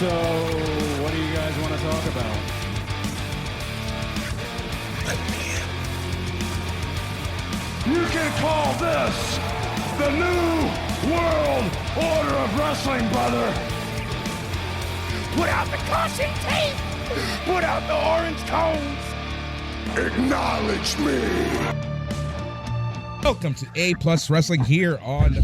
So, what do you guys want to talk about? You can call this the New World Order of Wrestling, brother. Put out the caution tape. Put out the orange cones. Acknowledge me. Welcome to A Plus Wrestling here on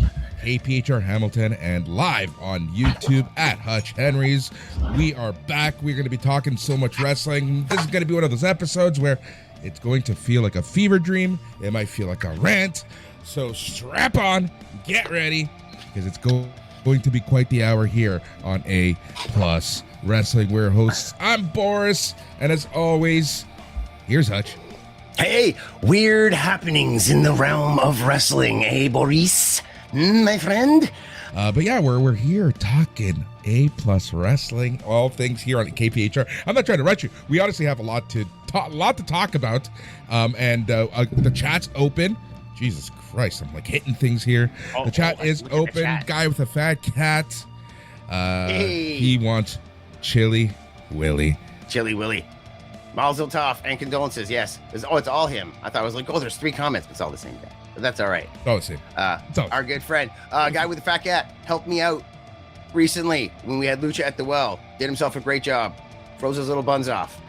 KPHR Hamilton and live on YouTube at Hutch Henry's. We are back. We're going to be talking so much wrestling. This is going to be one of those episodes where it's going to feel like a fever dream. It might feel like a rant. So strap on, get ready, because it's going to be quite the hour here on A Plus Wrestling. We're hosts. I'm Boris, and as always, here's Hutch. Hey, weird happenings in the realm of wrestling, eh, Boris? My friend? But yeah, we're here talking A Plus Wrestling, all things here on KPHR. I'm not trying to rush you. We honestly have a lot to talk about, and the chat's open. Jesus Christ, I'm like hitting things here. The chat is open. Chat. Guy with a fat cat. He wants Chili Willy. Chili Willy. Mazel tov and condolences. Yes. It's all him. I thought it was like, there's 3 comments, but it's all the same guy. But that's all right. Oh, see. Our good friend, guy with the fat cat, helped me out recently when we had Lucha at the well. Did himself a great job. Froze his little buns off.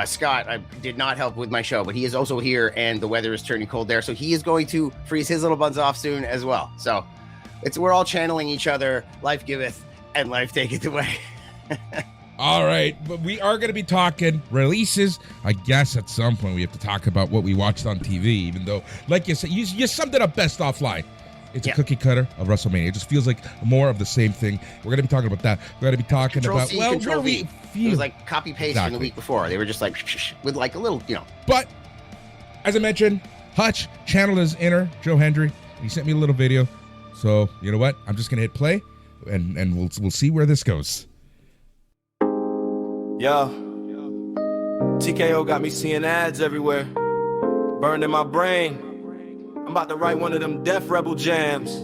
Scott, I did not help with my show, but he is also here, and the weather is turning cold there, so he is going to freeze his little buns off soon as well. So we're all channeling each other. Life giveth, and life taketh away. All right, but we are going to be talking releases. I guess at some point we have to talk about what we watched on TV, even though, like you said, you summed it up best offline. It's a cookie cutter of WrestleMania. It just feels like more of the same thing. We're going to be talking about that. We're going to be talking about, where we feel. It was like copy-paste from the week before. They were just like, with like a little, But, as I mentioned, Hutch channeled his inner Joe Hendry. He sent me a little video. So, you know what? I'm just going to hit play, and we'll see where this goes. Yo, TKO got me seeing ads everywhere, burned in my brain. I'm about to write one of them Def Rebel jams,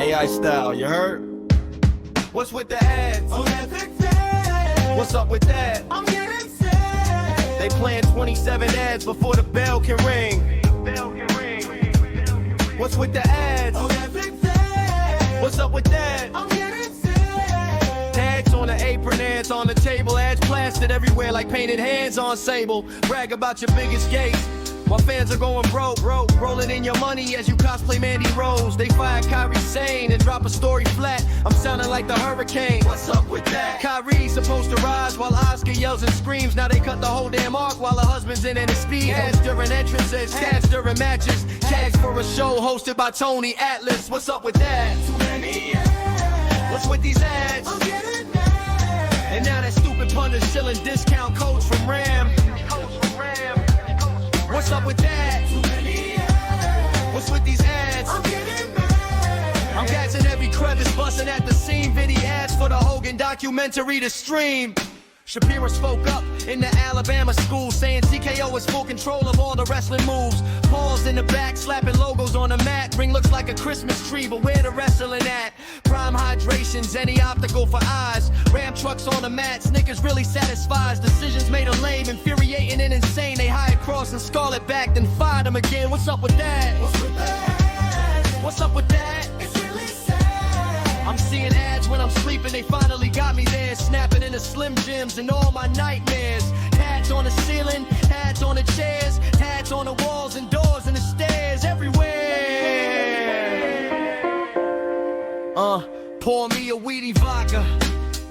AI style, you heard? What's with the ads? Oh, what's up with that? I'm getting sad. They playing 27 ads before the bell can ring. What's with the ads? Oh, what's up with that? I'm getting sad. Tags on the apron, ads on the table, ads plastered everywhere like painted hands on sable. Brag about your biggest gates. While fans are going broke, rolling in your money as you cosplay Mandy Rose. They fire Kyrie Sane and drop a story flat. I'm sounding like the hurricane. What's up with that? Kyrie's supposed to rise while Oscar yells and screams. Now they cut the whole damn arc while her husband's in anesthesia. Ads during entrances, tags during matches. Tags for a show hosted by Tony Atlas. What's up with that? Too many ads. What's with these ads? I'm getting mad. And now that stupid punter's shilling discount codes from Ram. What's up with that? Too many ads. What's with these ads? I'm getting mad. I'm catching every crevice, busting at the seam. Video ads for the Hogan documentary to stream. Shapiro spoke up in the Alabama school, saying TKO is full control of all the wrestling moves. Paul's in the back, slapping logos on the mat. Ring looks like a Christmas tree, but where the wrestling at? Prime hydrations, any optical for eyes. Ram trucks on the mat, Snickers really satisfies. Decisions made are lame, infuriating and insane. They hired Cross and Scarlett back, then fired him again. What's up with that? What's with that? What's up with that? It's really sad. I'm seeing ads when I'm sleeping, they finally got me there. Snapping in the Slim Jims and all my nightmares. Hats on the ceiling, hats on the chairs, hats on the walls and doors and the stairs, everywhere. Pour me a weedy vodka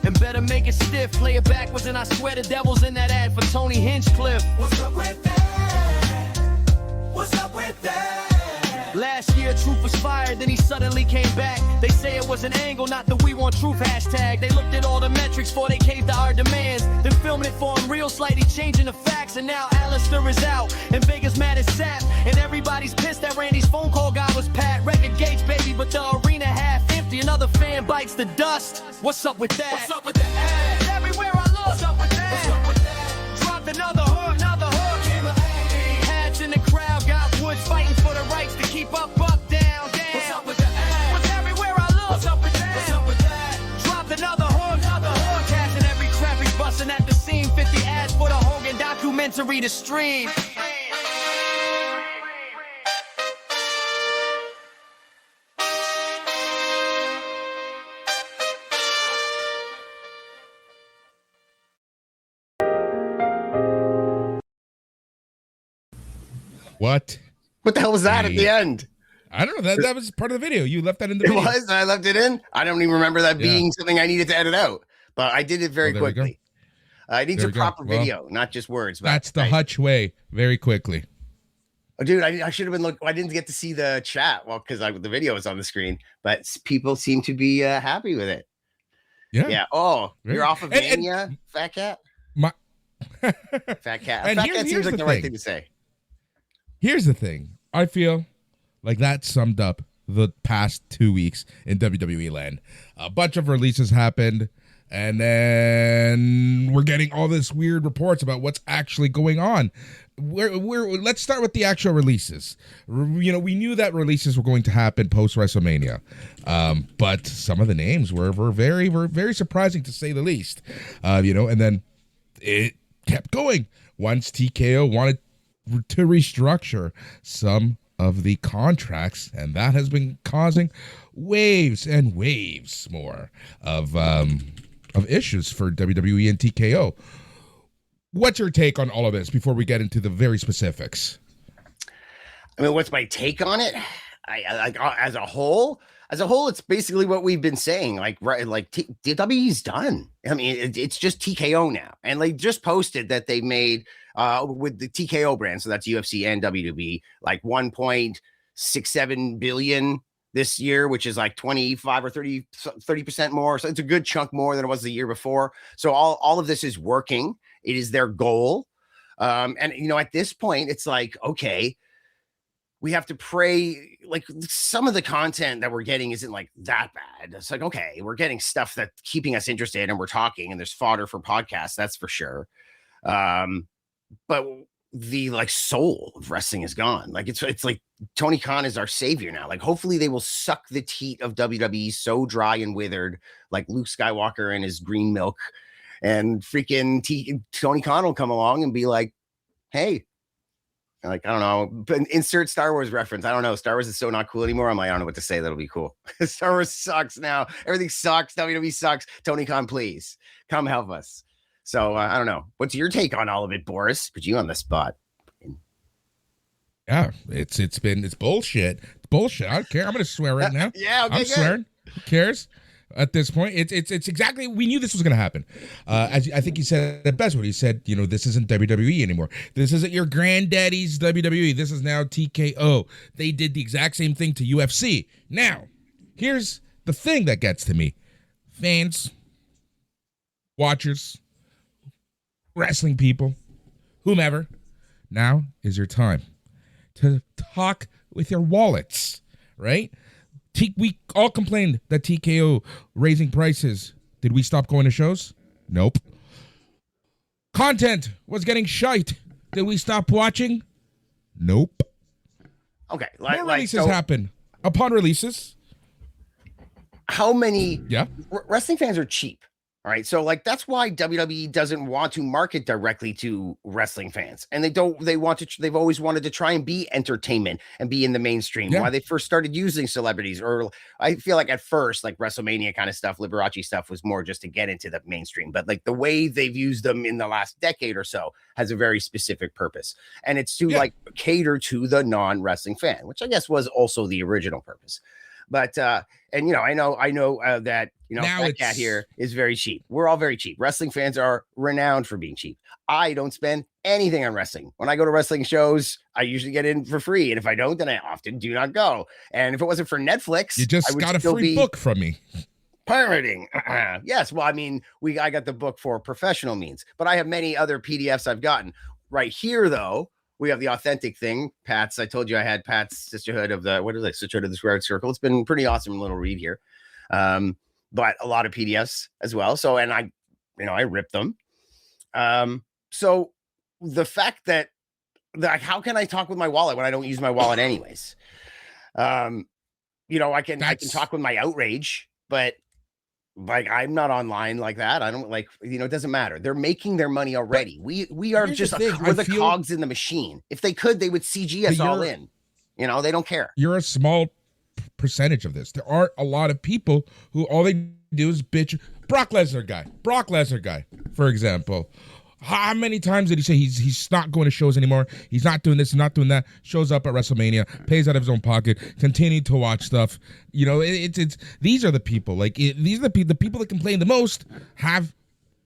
and better make it stiff. Play it backwards and I swear the devil's in that ad for Tony Hinchcliffe. What's up with that? What's up with that? Last year, Truth was fired, then he suddenly came back. They say it was an angle, not the We Want Truth hashtag. They looked at all the metrics before they caved to our demands. Then filming it for him real, slightly changing the facts. And now Alistair is out, and Vegas mad as sap. And everybody's pissed that Randy's phone call guy was Pat. Record gates, baby, but the arena half empty. Another fan bites the dust. What's up with that? What's up with the ads? Everywhere I look. What's up with that? What's up with that? Dropped another hook, another hook. Hats in the crowd, got Woods fighting for the rights to keep up, down, down. What's up with the ads? What's everywhere I look? What's up with that? What's up with that? Dropped another hook, cashing every documentary to stream. What? What the hell was that at the end? I don't know. That was part of the video. You left that in the It video. was. I left it in. I don't even remember that being something I needed to edit out, but I did it very quickly. I need some proper video, not just words. That's the Hutch way. Very quickly. Oh, dude, I should have been looking. I didn't get to see the chat. Well, because the video was on the screen, but people seem to be happy with it. Yeah. Oh, you're off of Mania, Fat Cat? Fat Cat. And Fat Cat seems like the right thing to say. Here's the thing. I feel like that summed up the past 2 weeks in WWE land. A bunch of releases happened, and then we're getting all this weird reports about what's actually going on. Let's start with the actual releases. We knew that releases were going to happen post WrestleMania, but some of the names were very, very, very surprising to say the least. And then it kept going. Once TKO wanted to restructure some of the contracts, and that has been causing waves and waves more of issues for WWE and TKO. What's your take on all of this before we get into the very specifics? I mean, what's my take on it? I as a whole, it's basically what we've been saying. WWE's done. I mean, it's just TKO now, and they just posted that they made with the TKO brand, so that's UFC and WWE, like 1.67 billion this year, which is like 25 or 30% more. So it's a good chunk more than it was the year before. So all of this is working. It is their goal. And at this point, it's like, okay, we have to pray. Like, some of the content that we're getting isn't like that bad. It's like, okay, we're getting stuff that's keeping us interested, and we're talking, and there's fodder for podcasts. That's for sure. But the soul of wrestling is gone. Like, it's like Tony Khan is our savior now. Like, hopefully they will suck the teat of WWE so dry and withered, like Luke Skywalker and his green milk, and freaking Tony Khan will come along and be like, hey, like, I don't know, but insert Star Wars reference. I don't know. Star Wars is so not cool anymore. I'm like, I don't know what to say. That'll be cool. Star Wars sucks now. Everything sucks. WWE sucks. Tony Khan, please come help us. So I don't know. What's your take on all of it, Boris? Put you on the spot. Yeah, it's bullshit. It's bullshit. I don't care. I'm gonna swear right now. Yeah, okay, I'm swearing. Who cares? At this point, it's exactly. We knew this was gonna happen. As I think he said it best when he said, this isn't WWE anymore. This isn't your granddaddy's WWE. This is now TKO. They did the exact same thing to UFC. Now, here's the thing that gets to me: fans, watchers, wrestling people, whomever. Now is your time to talk with your wallets, right? We all complained that TKO raising prices. Did we stop going to shows? Nope. Content was getting shite. Did we stop watching? Nope. Okay. More releases happen. Upon releases. How many Yeah. Wrestling fans are cheap? All right. So that's why WWE doesn't want to market directly to wrestling fans. And they've always wanted to try and be entertainment and be in the mainstream. Yeah. Why they first started using celebrities, or I feel like at first, like WrestleMania kind of stuff, Liberace stuff was more just to get into the mainstream. But the way they've used them in the last decade or so has a very specific purpose. And it's to cater to the non-wrestling fan, which I guess was also the original purpose. But I know that Fat Cat here is very cheap. We're all very cheap. Wrestling fans are renowned for being cheap. I don't spend anything on wrestling. When I go to wrestling shows, I usually get in for free, and if I don't, then I often do not go. And if it wasn't for Netflix, you just got a free book from me. Pirating. Yes. Well, I mean, I got the book for professional means, but I have many other PDFs I've gotten. Right here, though, we have the authentic thing. Pat's. I told you I had Pat's Sisterhood of the Sisterhood of the Squared Circle. It's been pretty awesome little read here. But a lot of PDFs as well. So, and I rip them. So the fact that how can I talk with my wallet when I don't use my wallet anyways? I can talk with my outrage, but Like, I'm not online like that. I don't like, it doesn't matter. They're making their money already. We are here's just the thing, we're I the feel- cogs in the machine. If they could, they would CG us But all you're- in. They don't care. You're a small percentage of this. There are a lot of people who all they do is bitch. Brock Lesnar guy, for example. How many times did he say he's not going to shows anymore? He's not doing this, not doing that. Shows up at WrestleMania, pays out of his own pocket, continue to watch stuff. It's these are the people. These are the people that complain the most have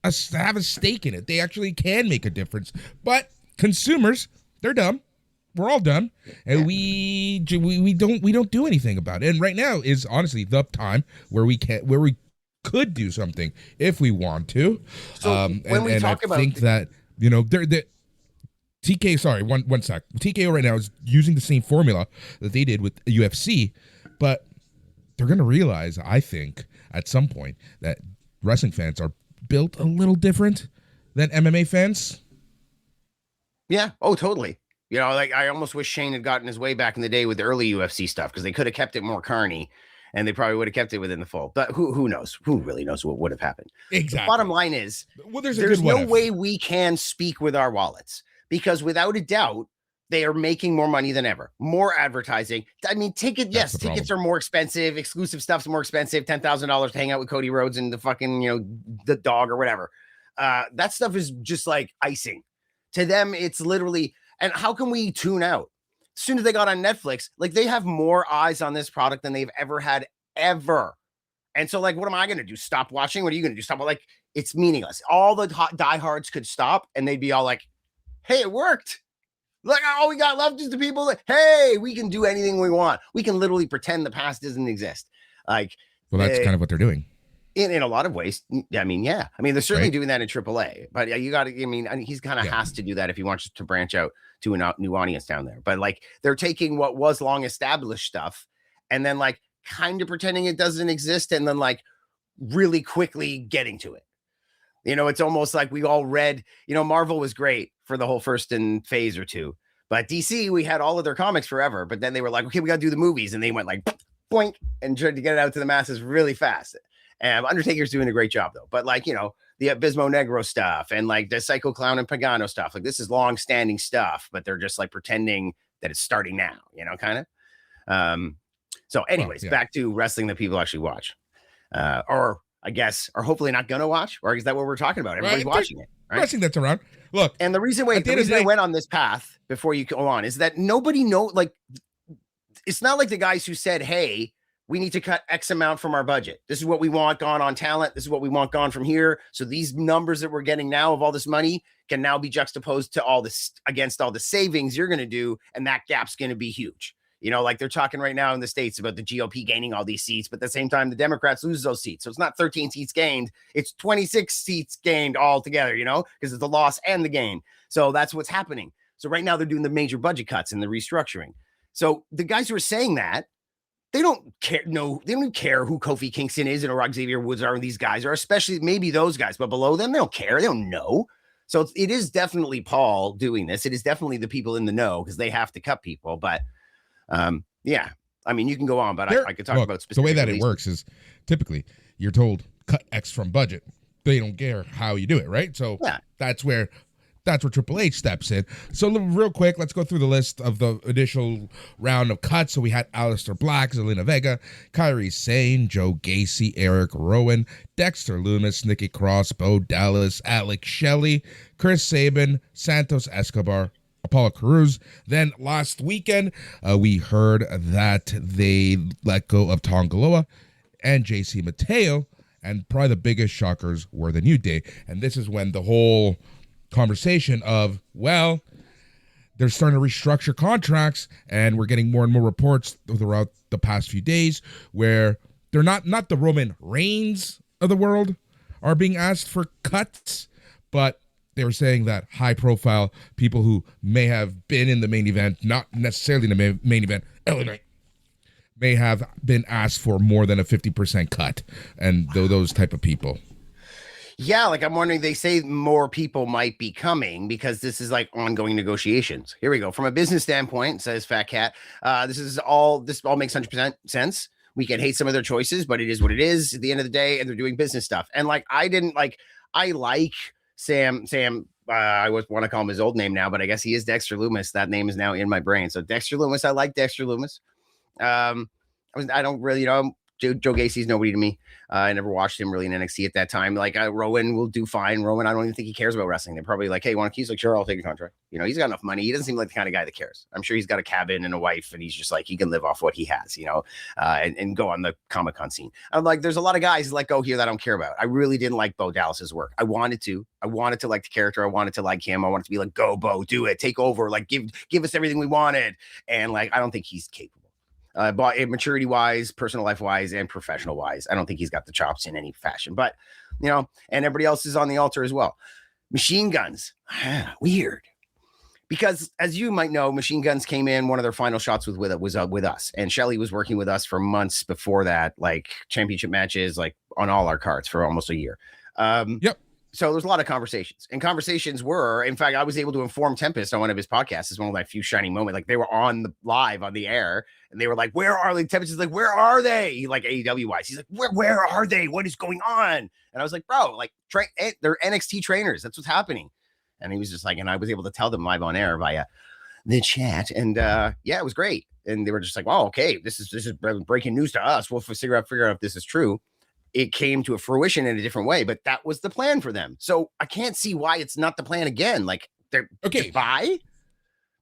a stake in it. They actually can make a difference. But consumers, they're dumb. We're all dumb, and we don't do anything about it. And right now is honestly the time where we could do something if we want to. So when we talk about, I think that TK. Sorry, one sec. TKO right now is using the same formula that they did with UFC, but they're gonna realize, I think, at some point that wrestling fans are built a little different than MMA fans. yeah, oh, totally. I almost wish Shane had gotten his way back in the day with the early UFC stuff, because they could have kept it more carny, and they probably would have kept it within the fold. But who knows? Who really knows what would have happened? Exactly. The bottom line is, there's no way we can speak with our wallets, because without a doubt, they are making more money than ever. More advertising. I mean, tickets are more expensive. Exclusive stuff's more expensive. $10,000 to hang out with Cody Rhodes and the fucking, the dog or whatever. That stuff is just like icing. To them, it's literally... And how can we tune out? As soon as they got on Netflix, they have more eyes on this product than they've ever had, ever. And so, what am I going to do? Stop watching? What are you going to do? Stop? It's meaningless. All the diehards could stop, and they'd be all like, hey, it worked. Look, all we got left is the people that, hey, we can do anything we want. We can literally pretend the past doesn't exist. Well, that's kind of what they're doing. In a lot of ways. I mean, yeah. I mean, they're certainly doing that in AAA, but you got to, he's kind of has to do that if he wants to branch out to a new audience down there. But they're taking what was long established stuff and then kind of pretending it doesn't exist, and then really quickly getting to it. It's almost like we all read, Marvel was great for the whole first phase or two, but DC, we had all of their comics forever, but then they were like, okay, we got to do the movies. And they went boink and tried to get it out to the masses really fast. And Undertaker's doing a great job though. But the Abismo Negro stuff and the Psycho Clown and Pagano stuff, this is long-standing stuff, but they're just pretending that it's starting now, kind of. So anyways, back to wrestling that people actually watch, or I guess are hopefully not gonna watch, or is that what we're talking about? Everybody's watching it, right? Wrestling that's around. Look, and the reason I went on this path before you go on is that nobody it's not like the guys who said, hey, we need to cut X amount from our budget. This is what we want gone on talent. This is what we want gone from here. So these numbers that we're getting now of all this money can now be juxtaposed to all this against all the savings you're going to do. And that gap's going to be huge. They're talking right now in the States about the GOP gaining all these seats, but at the same time, the Democrats lose those seats. So it's not 13 seats gained. It's 26 seats gained all together, because it's the loss and the gain. So that's what's happening. So right now they're doing the major budget cuts and the restructuring. So the guys who are saying that, they don't care. No, they don't care who Kofi Kingston is and or Xavier Woods are, and these guys are, especially maybe those guys, but below them, they don't care. They don't know. So it is definitely Paul doing this. It is definitely the people in the know, because they have to cut people. But yeah, I mean, you can go on, but I could talk about specific. The way that it works is typically you're told cut X from budget. They don't care how you do it, right? So that's where Triple H steps in. So real quick, let's go through the list of the initial round of cuts. So we had Aleister Black, Zelina Vega, Kairi Sane, Joe Gacy, Eric Rowan, Dexter Lumis, Nikki Cross, Bo Dallas, Alex Shelley, Chris Sabin, Santos Escobar, Apollo Crews. Then last weekend, we heard that they let go of Tongaloa and JC Mateo, and probably the biggest shockers were the New Day. And this is when the whole conversation of, well, they're starting to restructure contracts, and we're getting more and more reports throughout the past few days where they're not the Roman Reigns of the world are being asked for cuts, but they were saying that high profile people who may have been in the main event, not necessarily in the main event, LA Knight, may have been asked for more than a 50% cut, and those type of people. Yeah, I'm wondering, they say more people might be coming because this is ongoing negotiations. Here we go. From a business standpoint, says Fat Cat, this all makes 100% sense. We can hate some of their choices, but it is what it is at the end of the day, and they're doing business stuff. And like, I like Sam, I want to call him his old name now, but I guess he is Dexter Loomis. That name is now in my brain. So Dexter Loomis, I like Dexter Loomis. I don't really, Joe Gacy's nobody to me. I never watched him really in NXT at that time. Like Rowan will do fine. Rowan, I don't even think he cares about wrestling. They're probably like, hey, you want a key? He's like, sure, I'll take a contract. He's got enough money. He doesn't seem like the kind of guy that cares. I'm sure he's got a cabin and a wife, and he's just like, he can live off what he has, and go on the Comic-Con scene. I'm like, there's a lot of guys let go here that I don't care about. I really didn't like Bo Dallas's work. I wanted to like the character. I wanted to like him. I wanted to be like, go Bo, do it, take over, like give us everything we wanted. And like, I don't think he's capable. But maturity wise, personal life wise, and professional wise, I don't think he's got the chops in any fashion. But and everybody else is on the altar as well. Machine Guns, weird, because as you might know, Machine Guns came in. One of their final shots was with us, and Shelly was working with us for months before that, like championship matches, like on all our cards for almost a year. Yep. So there's a lot of conversations, and conversations were, in fact, I was able to inform Tempest on one of his podcasts. It's one of my few shining moments. Like, they were live on the air, and they were like, where are they? Tempest is like, where are they? Like, AEW wise, he's like, where are they? What is going on? And I was like, bro, like, they're NXT trainers. That's what's happening. And he was just like, and I was able to tell them live on air via the chat. And yeah, it was great. And they were just like, oh, okay, this is breaking news to us. We'll figure out if this is true. It came to a fruition in a different way, but that was the plan for them. So I can't see why it's not the plan again. Like, they're okay. Bye.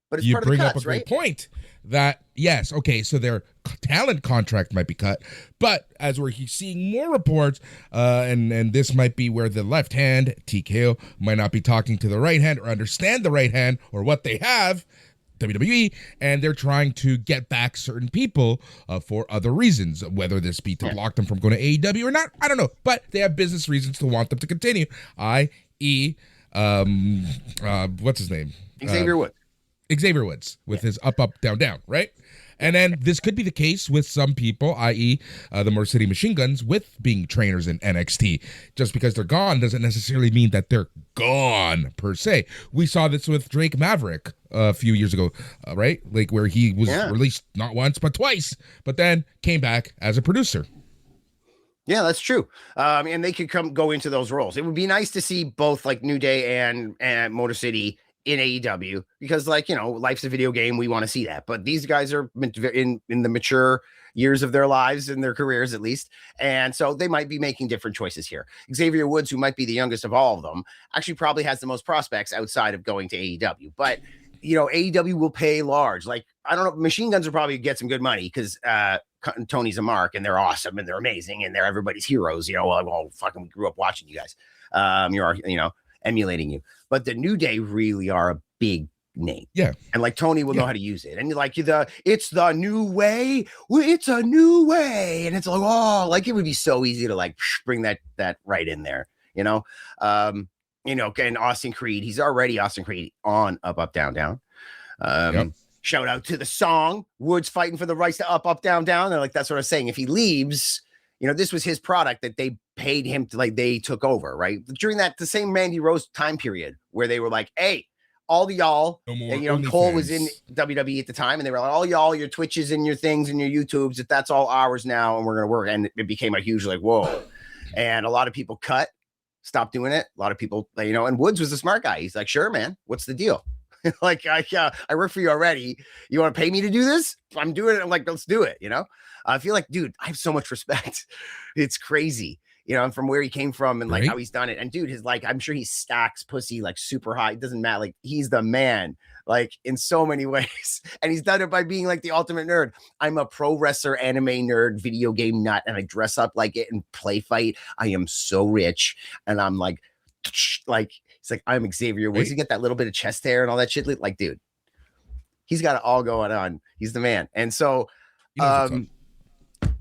But it's you part of bring the up cuts, a great right? point that yes, okay, so their talent contract might be cut, but as we're seeing more reports, and this might be where the left hand TKO might not be talking to the right hand or understand the right hand or what they have. WWE, and they're trying to get back certain people for other reasons, whether this be to block them from going to AEW or not, I don't know, but they have business reasons to want them to continue, i.e. What's his name? Xavier Woods with his up, down, down, right? And then this could be the case with some people, i.e. The Motor City Machine Guns, with being trainers in NXT. Just because they're gone doesn't necessarily mean that they're gone, per se. We saw this with Drake Maverick a few years ago, right? Like, where he was released not once, but twice, but then came back as a producer. Yeah, that's true. And they could go into those roles. It would be nice to see both, like, New Day and Motor City in AEW, because, like, life's a video game. We want to see that, but these guys are in the mature years of their lives and their careers, at least, and so they might be making different choices here. Xavier Woods, who might be the youngest of all of them, actually probably has the most prospects outside of going to AEW, but AEW will pay large. Like, I don't know, Machine Guns will probably get some good money because Tony's a mark, and they're awesome, and they're amazing, and they're everybody's heroes. Well, fucking, we grew up watching you guys. You're emulating you. But the New Day really are a big name. Yeah. And like, Tony will know how to use it. And like, it's the new way. It's a new way. And it's like, oh, like, it would be so easy to like bring that right in there, and Austin Creed, he's already Austin Creed on Up, Down, Down. Shout out to the song, Woods fighting for the rights to Up, Down, Down. And like, that's what I was saying. If he leaves, this was his product that they paid him to, like, they took over, right? During the same Mandy Rose time period where they were like, hey, all the y'all, and, Cole was in WWE at the time, and they were like, all y'all, your Twitches and your things and your YouTubes, that's all ours now, and we're going to work. And it became a huge, like, whoa. And a lot of people stopped doing it. A lot of people, and Woods was a smart guy. He's like, sure, man, what's the deal? Like, I work for you already. You want to pay me to do this? I'm doing it. I'm like, let's do it. I feel like, dude, I have so much respect. It's crazy, from where he came from and like how he's done it. And dude, I'm sure he stacks pussy like super high. It doesn't matter. Like, he's the man, like, in so many ways. And he's done it by being like the ultimate nerd. I'm a pro wrestler, anime nerd, video game nut, and I dress up like it and play fight. I am so rich. And I'm like, it's like, I'm Xavier Woods. You get that little bit of chest hair and all that shit. Like, dude, he's got it all going on. He's the man. And so,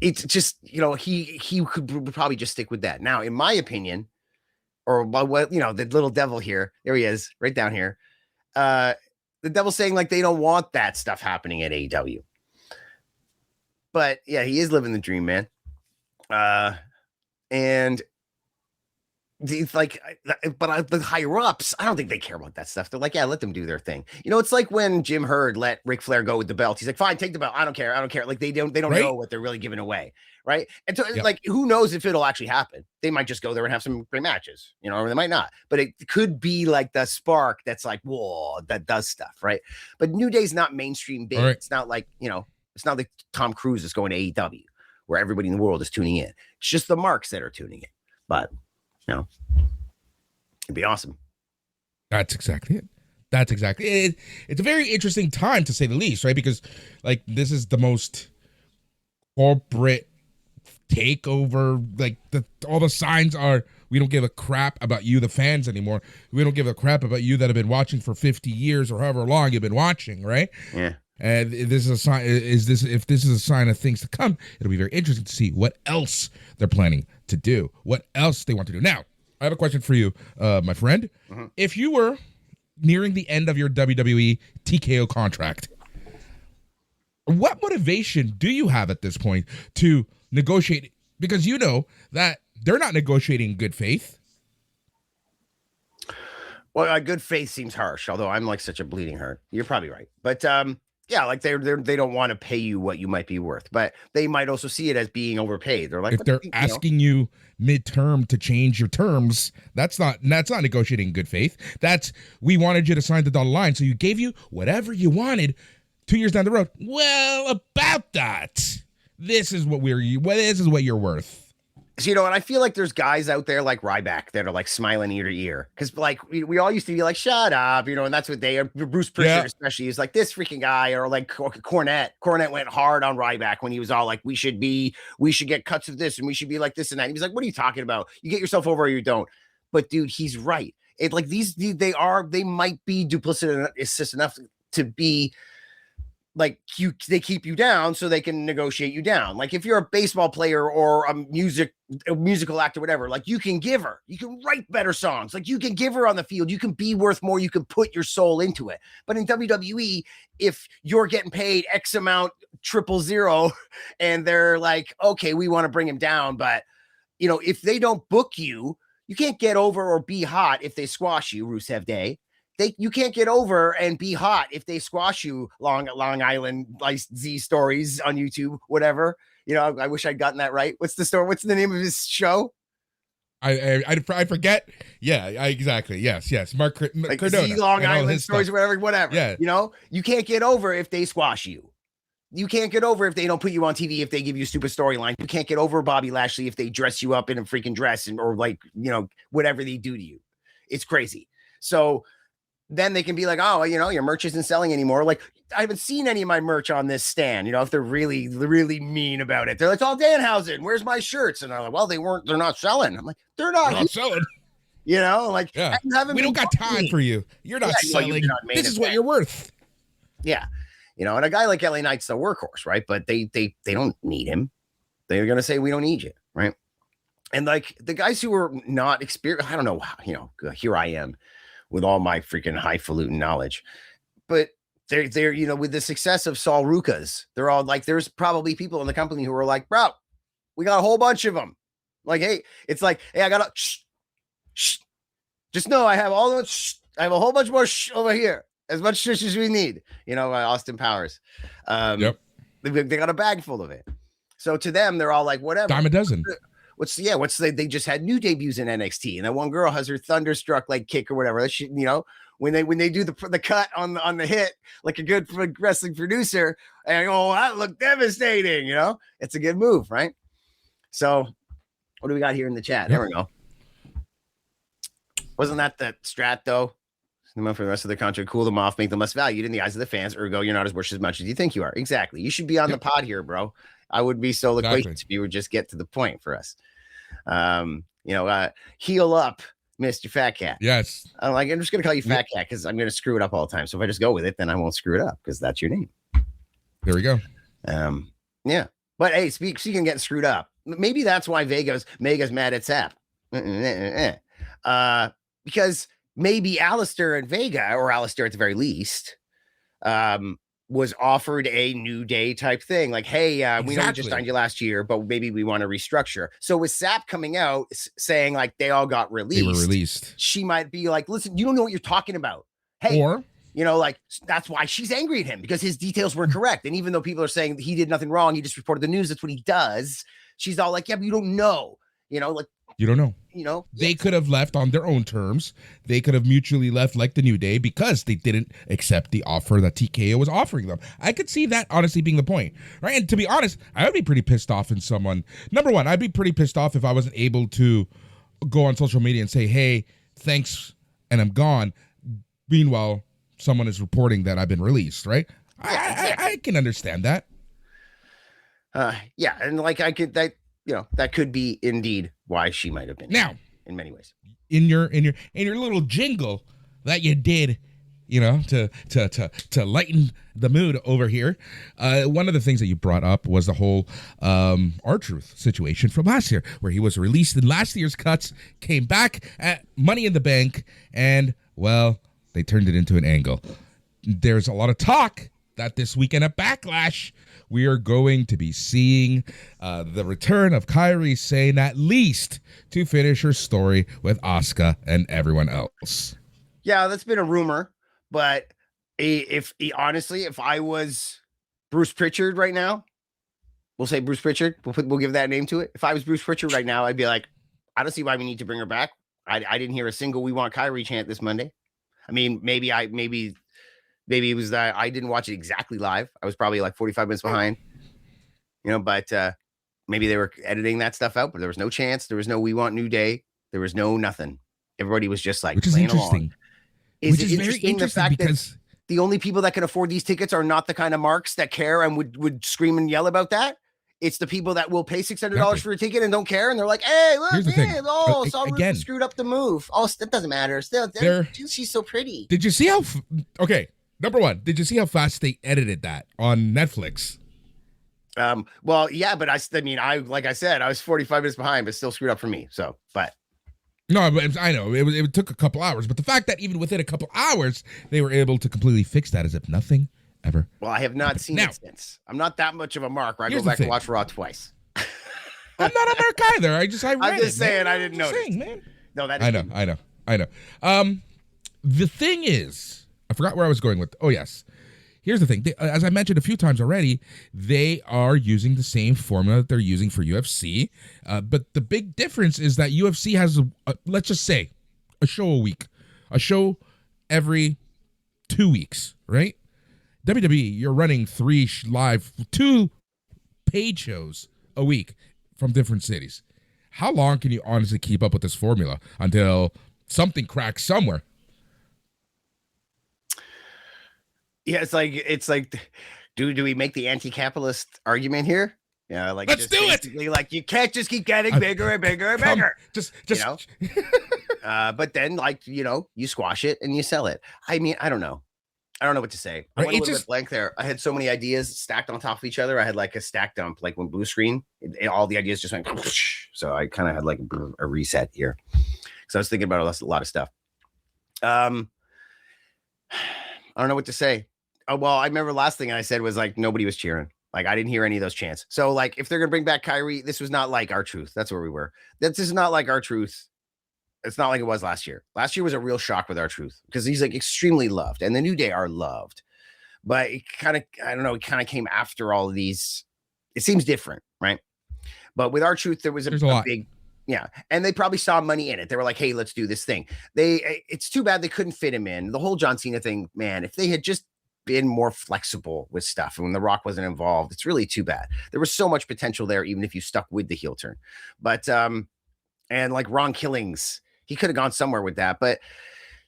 it's just, he could probably just stick with that. Now, in my opinion, or what, the little devil here, there he is, right down here. The devil's saying like they don't want that stuff happening at AEW. But yeah, he is living the dream, man. And it's like, but the higher ups, I don't think they care about that stuff. They're like, yeah, let them do their thing. You know, it's like when Jim Hurd let Ric Flair go with the belt. He's like, fine, take the belt. I don't care. I don't care. Like they don't Right? know what they're really giving away. Right. And so Yep. like, who knows if it'll actually happen? They might just go there and have some great matches, you know, or they might not. But it could be like the spark that's like, whoa, that does stuff. Right. But New Day's not mainstream big. All right. It's not like, you know, it's not like Tom Cruise is going to AEW where everybody in the world is tuning in. It's just the marks that are tuning in. But, you know, it'd be awesome. That's exactly it. That's exactly it. It's a very interesting time to say the least, right? Because like this is the most corporate takeover. Like all the signs are, we don't give a crap about you, the fans, anymore. We don't give a crap about you that have been watching for 50 years or however long you've been watching, right? Yeah. And this is a sign. If this is a sign of things to come, it'll be very interesting to see what else they're planning to do, what else they want to do. Now, I have a question for you, my friend. Mm-hmm. If you were nearing the end of your WWE TKO contract, what motivation do you have at this point to negotiate? Because you know that they're not negotiating in good faith. Well, good faith seems harsh, although I'm like such a bleeding heart. You're probably right. But yeah, like they don't want to pay you what you might be worth, but they might also see it as being overpaid. They're like, If they're asking you midterm to change your terms, that's not negotiating in good faith. That's, we wanted you to sign the dotted line, so you gave you whatever you wanted 2 years down the road. Well, about that, this is what you're worth. So, you know, and I feel like there's guys out there like Ryback that are like smiling ear to ear because like we all used to be like, shut up, you know, and that's what they are. Bruce Prichard, especially, is like this freaking guy, or like Cornette. Cornette went hard on Ryback when he was all like, we should get cuts of this and we should be like this and that. And he was like, what are you talking about? You get yourself over or you don't. But dude, he's right. It like they might be duplicitous enough to be like they keep you down so they can negotiate you down. Like if you're a baseball player or a musical actor, whatever, like you can give her, you can write better songs, like you can give her on the field, you can be worth more, you can put your soul into it. But in WWE, if you're getting paid X amount 000 and they're like, okay, we want to bring him down, but you know, if they don't book you, you can't get over or be hot if they squash you, Rusev Day. You can't get over and be hot if they squash you. Long Island Z stories on YouTube, whatever. You know, I wish I'd gotten that right. What's the story? What's the name of his show? I forget. Yeah, exactly. Yes. Mark like Cardona. Z Long Island stories, whatever. Yeah. You know, you can't get over if they squash you. You can't get over if they don't put you on TV, if they give you a stupid storyline. You can't get over Bobby Lashley if they dress you up in a freaking dress or like, you know, whatever they do to you. It's crazy. So then they can be like, oh, you know, your merch isn't selling anymore. Like, I haven't seen any of my merch on this stand. You know, if they're really, really mean about it, they're like, oh, Danhausen, where's my shirts? And I'm like, well, they're not selling. I'm like, they're not selling. You know, like, yeah. We don't got time for you. You're not selling. This is what you're worth. Yeah. You know, and a guy like LA Knight's the workhorse, right? But they don't need him. They're going to say, we don't need you, right? And like the guys who are not experienced, I don't know, you know, here I am with all my freaking highfalutin knowledge, but they're, you know, with the success of Saul Rucas, they're all like, there's probably people in the company who are like, bro, we got a whole bunch of them. Like, hey, it's like, hey, I got shh. Just know I have all those, I have a whole bunch more over here, as much shh as we need, you know, Austin Powers. Yep. They got a bag full of it. So to them, they're all like, whatever. Dime a dozen. They just had new debuts in NXT, and that one girl has her thunderstruck like kick or whatever. That shit, you know, when they do the cut on the hit, like a good wrestling producer, and I go, oh, that looked devastating. You know, it's a good move, right? So, what do we got here in the chat? There we go. Wasn't that the strat though? For the rest of the contract, cool them off, make them less valued in the eyes of the fans. Ergo, you're not as worth as much as you think you are. Exactly. You should be on the pod here, bro. I would be so loquacious if you would just get to the point for us. Heal up, Mr. Fat Cat. Yes. I'm just going to call you Fat Cat because I'm going to screw it up all the time. So if I just go with it, then I won't screw it up because that's your name. There we go. Yeah. But hey, speaking of getting screwed up, maybe that's why Mega's mad at Sap. Because maybe Alistair and Vega, or Alistair at the very least, was offered a New Day type thing. Like, hey, we know we just signed you last year, but maybe we want to restructure. So with Sap coming out saying like they all got released, they were released, she might be like, listen, you don't know what you're talking about. Hey, or like that's why she's angry at him, because his details weren't correct. And even though people are saying he did nothing wrong, he just reported the news, that's what he does. She's all like, yeah, but you don't know, like you don't know. They could have left on their own terms. They could have mutually left like the New Day because they didn't accept the offer that TKO was offering them. I could see that honestly being the point, right? And to be honest, I would be pretty pissed off in someone. Number one, I'd be pretty pissed off if I wasn't able to go on social media and say, hey, thanks, and I'm gone. Meanwhile, someone is reporting that I've been released, right? I can understand that. Yeah, and like that could be indeed why she might have been now in many ways. In your little jingle that you did, to lighten the mood over here. One of the things that you brought up was the whole R-Truth situation from last year, where he was released in last year's cuts, came back at Money in the Bank, and well, they turned it into an angle. There's a lot of talk that this weekend at Backlash, we are going to be seeing the return of Kairi Sane, at least to finish her story with Asuka and everyone else. Yeah, that's been a rumor, but honestly, if I was Bruce Pritchard right now, we'll say Bruce Pritchard, we'll give that name to it. If I was Bruce Pritchard right now, I'd be like, I don't see why we need to bring her back. I didn't hear a single "We Want Kairi" chant this Monday. I mean, maybe it was that I didn't watch it exactly live. I was probably like 45 minutes behind, but maybe they were editing that stuff out, but there was no chance. There was no "We Want New Day." There was no nothing. Everybody was just like, which is interesting. Is it interesting the fact because that the only people that can afford these tickets are not the kind of marks that care and would scream and yell about that? It's the people that will pay $600 for a ticket and don't care, and they're like, "Hey, look, Saul screwed up the move. Oh, it doesn't matter. Still, she's so pretty." Did you see how? Okay, number one, did you see how fast they edited that on Netflix? Well, yeah, but like I said, I was 45 minutes behind, but still screwed up for me. So, but no, but I know it took a couple hours, but the fact that even within a couple hours they were able to completely fix that as if nothing ever. Well, I have not seen it since. I'm not that much of a mark where I go back and watch Raw twice. I'm not a mark either. I'm just saying, I didn't notice. Man. No, that is I know. The thing is, I forgot where I was going with. Oh yes, here's the thing. As I mentioned a few times already, they are using the same formula that they're using for UFC. But the big difference is that UFC has, let's just say, a show a week, a show every 2 weeks, right? WWE, you're running 2 paid shows a week from different cities. How long can you honestly keep up with this formula until something cracks somewhere? Yeah, it's like, do we make the anti-capitalist argument here? Yeah, like let's do it. Like you can't just keep getting bigger and bigger and bigger. Just. But then you squash it and you sell it. I mean, I don't know what to say. I went a little bit blank there. I had so many ideas stacked on top of each other. I had like a stack dump, like when blue screen, all the ideas just went. So I kind of had like a reset here. So I was thinking about a lot of stuff. I don't know what to say. Oh, well, I remember last thing I said was like nobody was cheering. Like I didn't hear any of those chants. So like if they're gonna bring back Kairi, this was not like R-Truth. That's where we were. This is not like R-Truth. It's not like it was last year. Last year was a real shock with R-Truth because he's like extremely loved, and the New Day are loved. But it kind of, I don't know, it kind of came after all of these. It seems different, right? But with R-Truth, there was a big, yeah, and they probably saw money in it. They were like, "Hey, let's do this thing." It's too bad they couldn't fit him in. The whole John Cena thing, man. If they had just been more flexible with stuff, and when The Rock wasn't involved, it's really too bad. There was so much potential there, even if you stuck with the heel turn. But and like Ron Killings, he could have gone somewhere with that. But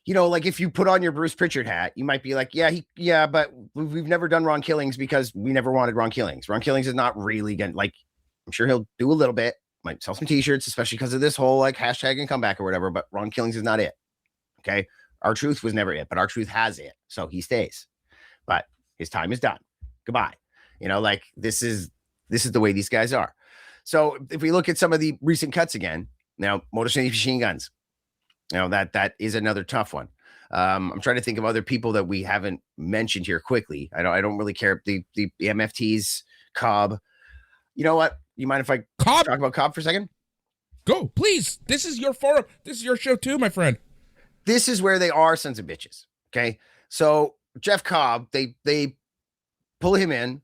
like if you put on your Bruce Pritchard hat, you might be like, yeah, but we've never done Ron Killings because we never wanted Ron Killings. Ron Killings is not really gonna, like, I'm sure he'll do a little bit, might sell some t-shirts, especially because of this whole like hashtag and comeback or whatever, but Ron Killings is not it. Okay. R-Truth was never it, but R-Truth has it. So he stays, but his time is done. Goodbye. Like this is the way these guys are. So if we look at some of the recent cuts again, now Motor City Machine Guns, that is another tough one. I'm trying to think of other people that we haven't mentioned here quickly. I don't really care. The MFTs, Cobb. You know what? You mind if I Cobb? talk about Cobb for a second? Go, please. This is your forum. This is your show too, my friend. This is where they are sons of bitches. Okay. So Jeff Cobb, they pull him in.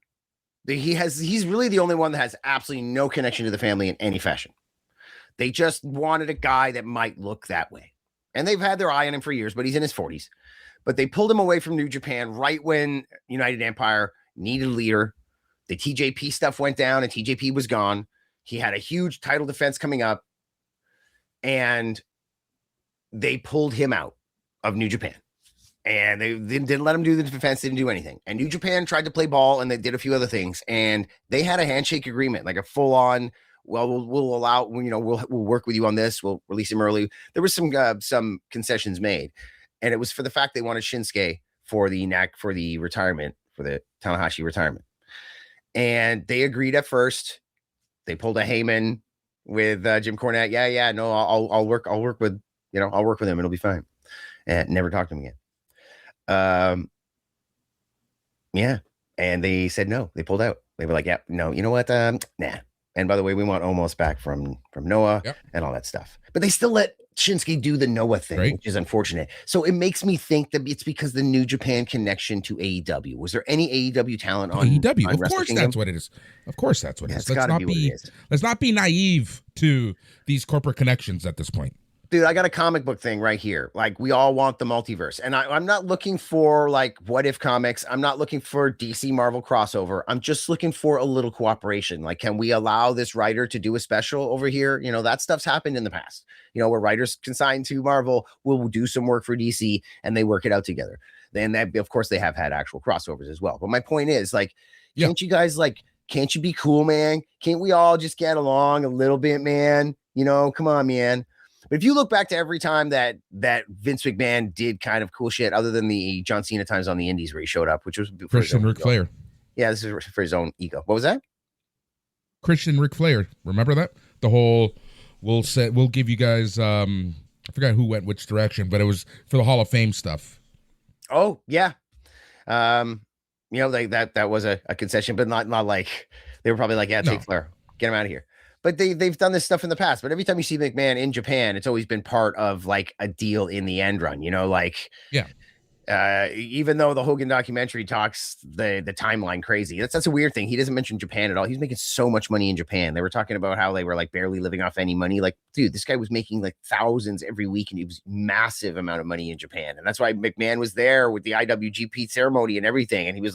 He's really the only one that has absolutely no connection to the family in any fashion. They just wanted a guy that might look that way. And they've had their eye on him for years, but he's in his 40s. But they pulled him away from New Japan right when United Empire needed a leader. The TJP stuff went down and TJP was gone. He had a huge title defense coming up. And they pulled him out of New Japan. And they didn't let him do the defense, didn't do anything. And New Japan tried to play ball, and they did a few other things. And they had a handshake agreement, like a full-on, well, we'll allow, we'll work with you on this. We'll release him early. There was some concessions made. And it was for the fact they wanted Shinsuke for the retirement, for the Tanahashi retirement. And they agreed at first. They pulled a Heyman with Jim Cornette. Yeah, no, I'll work with, I'll work with him. It'll be fine. And never talked to him again. Yeah. And they said no. They pulled out. They were like, yeah, no, you know what? Nah. And by the way, we want Omos back from Noah and all that stuff. But they still let Shinsuke do the Noah thing, which is unfortunate. So it makes me think that it's because the New Japan connection to AEW. Was there any AEW talent on AEW? On of course, Kingdom? That's what it is. Of course, that's what it is. Let's Let's not be naive to these corporate connections at this point. Dude, I got a comic book thing right here. Like, we all want the multiverse. And I'm not looking for, like, what if comics. I'm not looking for DC Marvel crossover. I'm just looking for a little cooperation. Like, can we allow this writer to do a special over here? That stuff's happened in the past. Where writers consigned to Marvel will do some work for DC and they work it out together. Then that, of course, they have had actual crossovers as well. But my point is, like, can't you guys, like, can't you be cool, man? Can't we all just get along a little bit, man? Come on, man. But if you look back to every time that Vince McMahon did kind of cool shit, other than the John Cena times on the Indies where he showed up, which was Christian Ric Flair. Yeah, this is for his own ego. What was that? Christian Ric Flair. Remember that? The whole we'll give you guys. I forgot who went which direction, but it was for the Hall of Fame stuff. Oh yeah, like that was a concession, but not like they were probably like, yeah, take Flair, get him out of here. But they've done this stuff in the past. But every time you see McMahon in Japan, it's always been part of like a deal in the end run. Even though the Hogan documentary talks the timeline crazy, that's a weird thing. He doesn't mention Japan at all. He's making so much money in Japan. They were talking about how they were like barely living off any money. Like, dude, this guy was making like thousands every week, and it was massive amount of money in Japan. And that's why McMahon was there with the IWGP ceremony and everything. And he was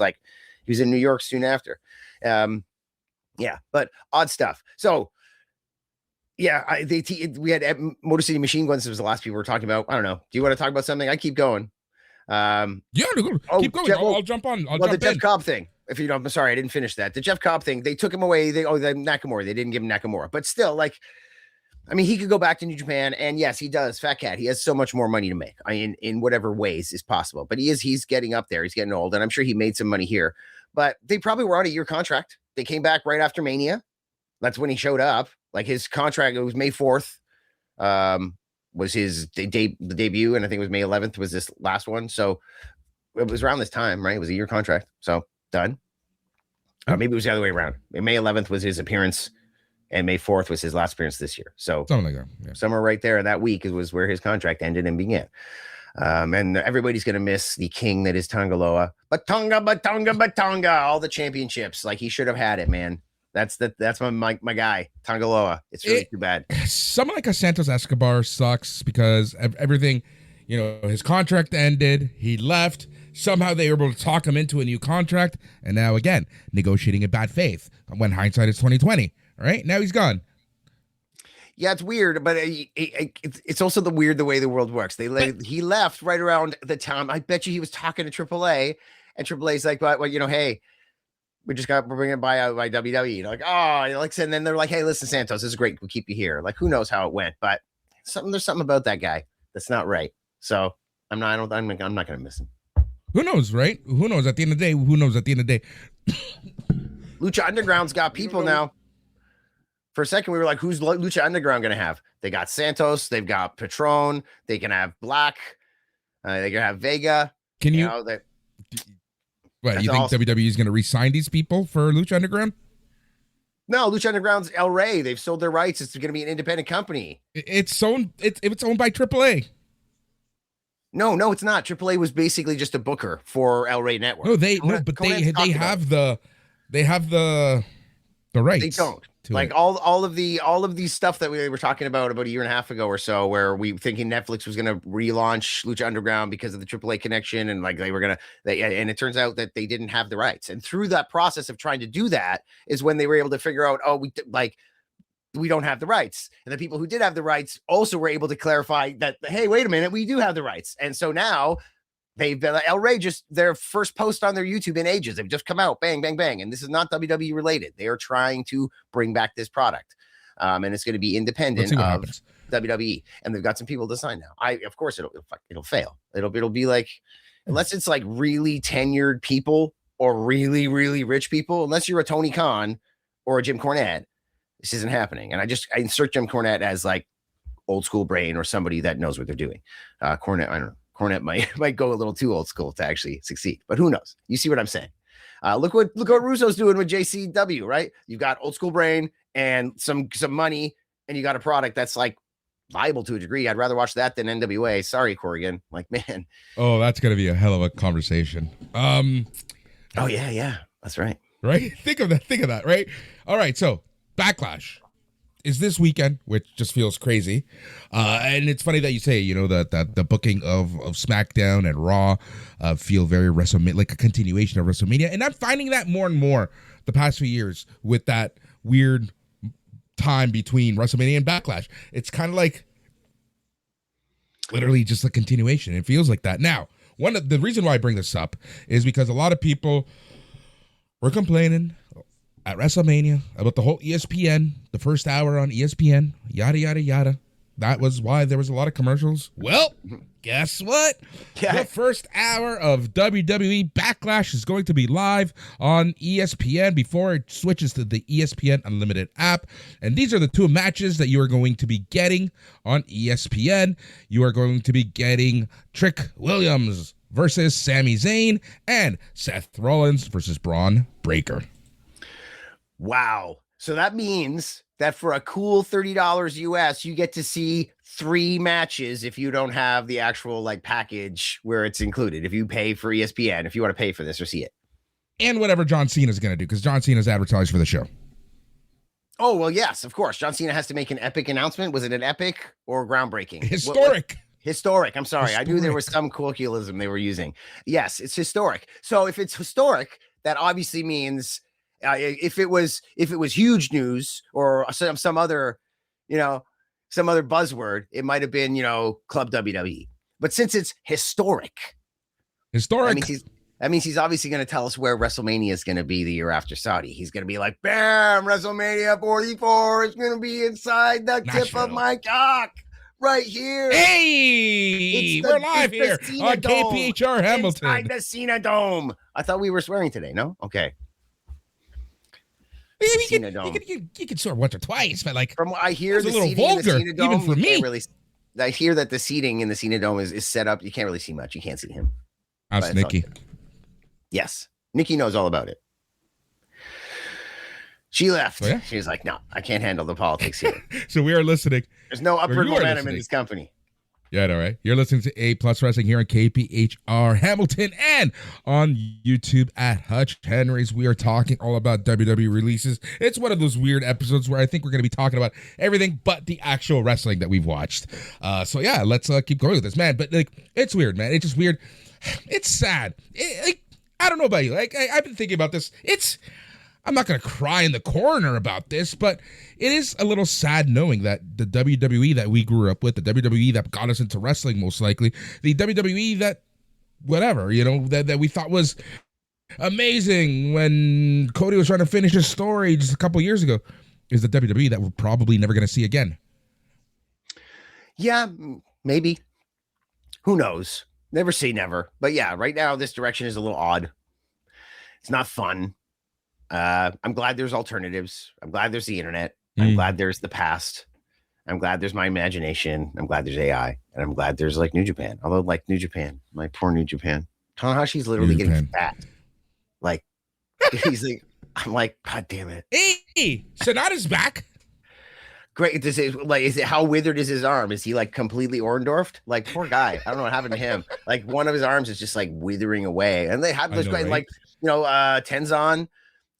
in New York soon after. But odd stuff. So. Yeah, we had Motor City Machine Guns. This was the last people were talking about. I don't know. Do you want to talk about something? I keep going. Keep going. I'll jump on. The Jeff Cobb thing. If you don't, I'm sorry, I didn't finish that. The Jeff Cobb thing. They took him away. The Nakamura. They didn't give him Nakamura, but still, like, I mean, he could go back to New Japan, and yes, he does. Fat cat. He has so much more money to make. In whatever ways is possible. But he's getting up there. He's getting old, and I'm sure he made some money here. But they probably were on a year contract. They came back right after Mania. That's when he showed up. Like, his contract, it was May 4th, was his the debut, and I think it was May 11th was this last one. So it was around this time, right? It was a year contract. So done. Maybe it was the other way around. May 11th was his appearance, and May 4th was his last appearance this year. So something like that. Yeah. Somewhere right there that week was where his contract ended and began. And everybody's going to miss the king that is Tongaloa. Batonga, all the championships. Like, he should have had it, man. That's my guy, Tongaloa. It's really too bad. Someone like a Santos Escobar sucks because everything, his contract ended. He left. Somehow they were able to talk him into a new contract. And now, again, negotiating in bad faith when hindsight is 2020. All right. Now he's gone. Yeah, it's weird, but it's also the way the world works. He left right around the time. I bet you he was talking to AAA, and AAA's like, well, hey, we're bringing a buyout by WWE. And then they're like, hey, listen, Santos, this is great. We'll keep you here. Like, who knows how it went, but there's something about that guy that's not right. So I'm not going to miss him. Who knows, right? Who knows? At the end of the day, Lucha Underground's got people now. For a second, we were like, who's Lucha Underground going to have? They got Santos. They've got Patron. They can have Black. They're gonna have Vega. Can you? Know, that. What you think WWE is going to re-sign these people for Lucha Underground? No, Lucha Underground's El Rey. They've sold their rights. It's going to be an independent company. It's owned by AAA. No, it's not. AAA was basically just a booker for El Rey Network. No, they have the rights. They don't. Like all of these stuff that we were talking about a year and a half ago or so, where we thinking Netflix was going to relaunch Lucha Underground because of the AAA connection, and like and it turns out that they didn't have the rights. And through that process of trying to do that is when they were able to figure out, we don't have the rights. And the people who did have the rights also were able to clarify that, hey, wait a minute, we do have the rights. And so now they've been El Rey, just their first post on their YouTube in ages. They've just come out, bang, bang, bang. And this is not WWE related. They are trying to bring back this product. And it's going to be independent of happens. WWE. And they've got some people to sign now. Of course, it'll fail. It'll be like, unless it's like really tenured people or really, really rich people, unless you're a Tony Khan or a Jim Cornette, this isn't happening. And I insert Jim Cornette as like old school brain or somebody that knows what they're doing. Cornette, I don't know. Cornette might go a little too old school to actually succeed, but who knows? You see what I'm saying? Look what Russo's doing with JCW, right? You got old school brain and some money, and you got a product that's like viable to a degree. I'd rather watch that than NWA. Sorry, Corrigan. Like, man. Oh, that's gonna be a hell of a conversation. Oh yeah, that's right. Right? Think of that. Right? All right. So Backlash is this weekend, which just feels crazy. And it's funny that you say, that the booking of SmackDown and Raw feel very WrestleMania, like a continuation of WrestleMania. And I'm finding that more and more the past few years with that weird time between WrestleMania and Backlash. It's kind of like literally just a continuation. It feels like that. Now, the reason why I bring this up is because a lot of people were complaining at WrestleMania about the whole ESPN, the first hour on ESPN, yada, yada, yada. That was why there was a lot of commercials. Well, guess what? Yeah. The first hour of WWE Backlash is going to be live on ESPN before it switches to the ESPN Unlimited app. And these are the two matches that you are going to be getting on ESPN. You are going to be getting Trick Williams versus Sami Zayn and Seth Rollins versus Braun Breaker. Wow. So that means that for a cool $30 US, you get to see 3 matches if you don't have the actual like package where it's included. If you pay for ESPN, if you want to pay for this or see it. And whatever John Cena is going to do, because John Cena's advertised for the show. Oh, well, yes, of course. John Cena has to make an epic announcement. Was it an epic or groundbreaking? Historic. Historic. I'm sorry. Historic. I knew there was some colloquialism they were using. Yes, it's historic. So if it's historic, that obviously means if it was huge news or some other buzzword, it might have been, Club WWE. But since it's historic, that means he's obviously going to tell us where WrestleMania is going to be the year after Saudi. He's going to be like, bam, WrestleMania 44 is going to be inside the tip of my cock. Right here. Hey, we're live here on KPHR Hamilton. Inside the Cena Dome. I thought we were swearing today, no? Okay. You can swear once or twice, but like from what I hear, the seating in the Cena Dome, even for me. I hear that the seating in the Cena Dome is set up. You can't really see much. You can't see him. Ask Nikki. Yes, Nikki knows all about it. She left. Oh, yeah? She was like, no, I can't handle the politics here. So we are listening. There's no upward momentum in this company. Yeah, I know, right? You're listening to A Plus Wrestling here on KPHR Hamilton and on YouTube at Hutch Henry's. We are talking all about WWE releases. It's one of those weird episodes where I think we're going to be talking about everything but the actual wrestling that we've watched. So yeah, let's keep going with this, man. But like, it's weird, man. It's just weird. It's sad. I don't know about you. Like, I've been thinking about this. I'm not going to cry in the corner about this, but it is a little sad knowing that the WWE that we grew up with, the WWE that got us into wrestling most likely, the WWE that, whatever, that we thought was amazing when Cody was trying to finish his story just a couple years ago, is the WWE that we're probably never going to see again. Yeah, maybe. Who knows? Never say never. But yeah, right now this direction is a little odd. It's not fun. I'm glad there's alternatives. I'm glad there's the internet. I'm glad there's the past. I'm glad there's my imagination. I'm glad there's AI, and I'm glad there's like New Japan. Although like New Japan, my poor New Japan, Tanahashi's literally New getting Japan. fat. Like he's like, I'm like, God damn it. Hey, Sonata's back. Great. Is it how withered is his arm? Is he like completely Orndorfed? Like poor guy. I don't know what happened to him. Like one of his arms is just like withering away. And they have this guy, right? like, Tenzon,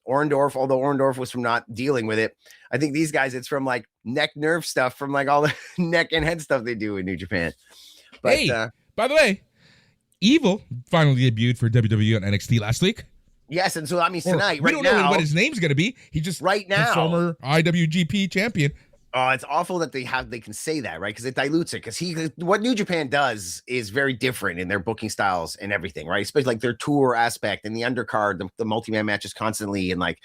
Orndorff, although Orndorff was from not dealing with it. I think these guys, it's from like neck nerve stuff from like all the neck and head stuff they do in New Japan. But Hey, by the way, Evil finally debuted for WWE on NXT last week. yes, and so that means tonight, We right don't now, know what his name's going to be. He just right now, former IWGP champion. Oh, it's awful that they can say that, right? Because it dilutes it. Because what New Japan does is very different in their booking styles and everything, right? Especially like their tour aspect and the undercard, the multi-man matches constantly, and like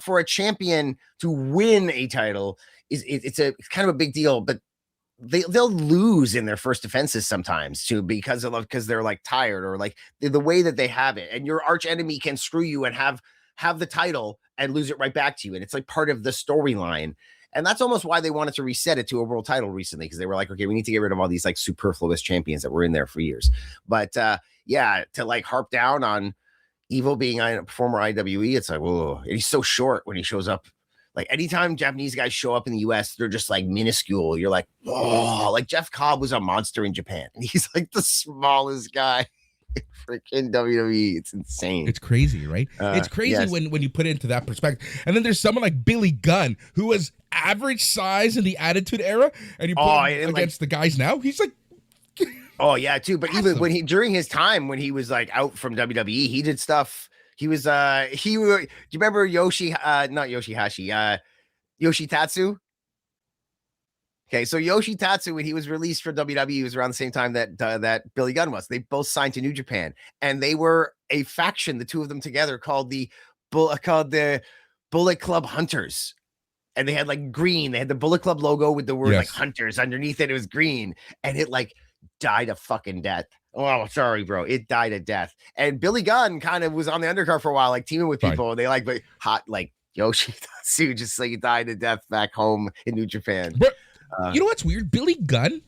for a champion to win a title it's kind of a big deal, but they'll lose in their first defenses sometimes too because they're like tired or like the way that they have it, and your arch enemy can screw you and have the title and lose it right back to you, and it's like part of the storyline. And that's almost why they wanted to reset it to a world title recently, because they were like, okay, we need to get rid of all these like superfluous champions that were in there for years. But yeah, to like harp down on Evil being a former IWE, it's like, whoa, and he's so short when he shows up. Like anytime Japanese guys show up in the US, they're just like minuscule. You're like, oh, like Jeff Cobb was a monster in Japan, and he's like the smallest guy in freaking WWE. It's insane. It's crazy, right? It's crazy yes. when you put it into that perspective. And then there's someone like Billy Gunn, who was average size in the Attitude Era, and you put him against the guys now, he's like, oh yeah, too. But even when during his time when he was like out from WWE, he did stuff. He was do you remember not Yoshihashi, Yoshitatsu? Okay, so Yoshitatsu, when he was released from WWE, was around the same time that Billy Gunn was. They both signed to New Japan, and they were a faction, the two of them together, called the Bullet Club Hunters. And they had like green. They had the Bullet Club logo with the word like Hunters underneath it. It was green, and it like died a fucking death. Oh, sorry, bro. It died a death. And Billy Gunn kind of was on the undercard for a while, like teaming with people. And they like hot like Yoshitatsu just like died a death back home in New Japan. But you know what's weird? Billy Gunn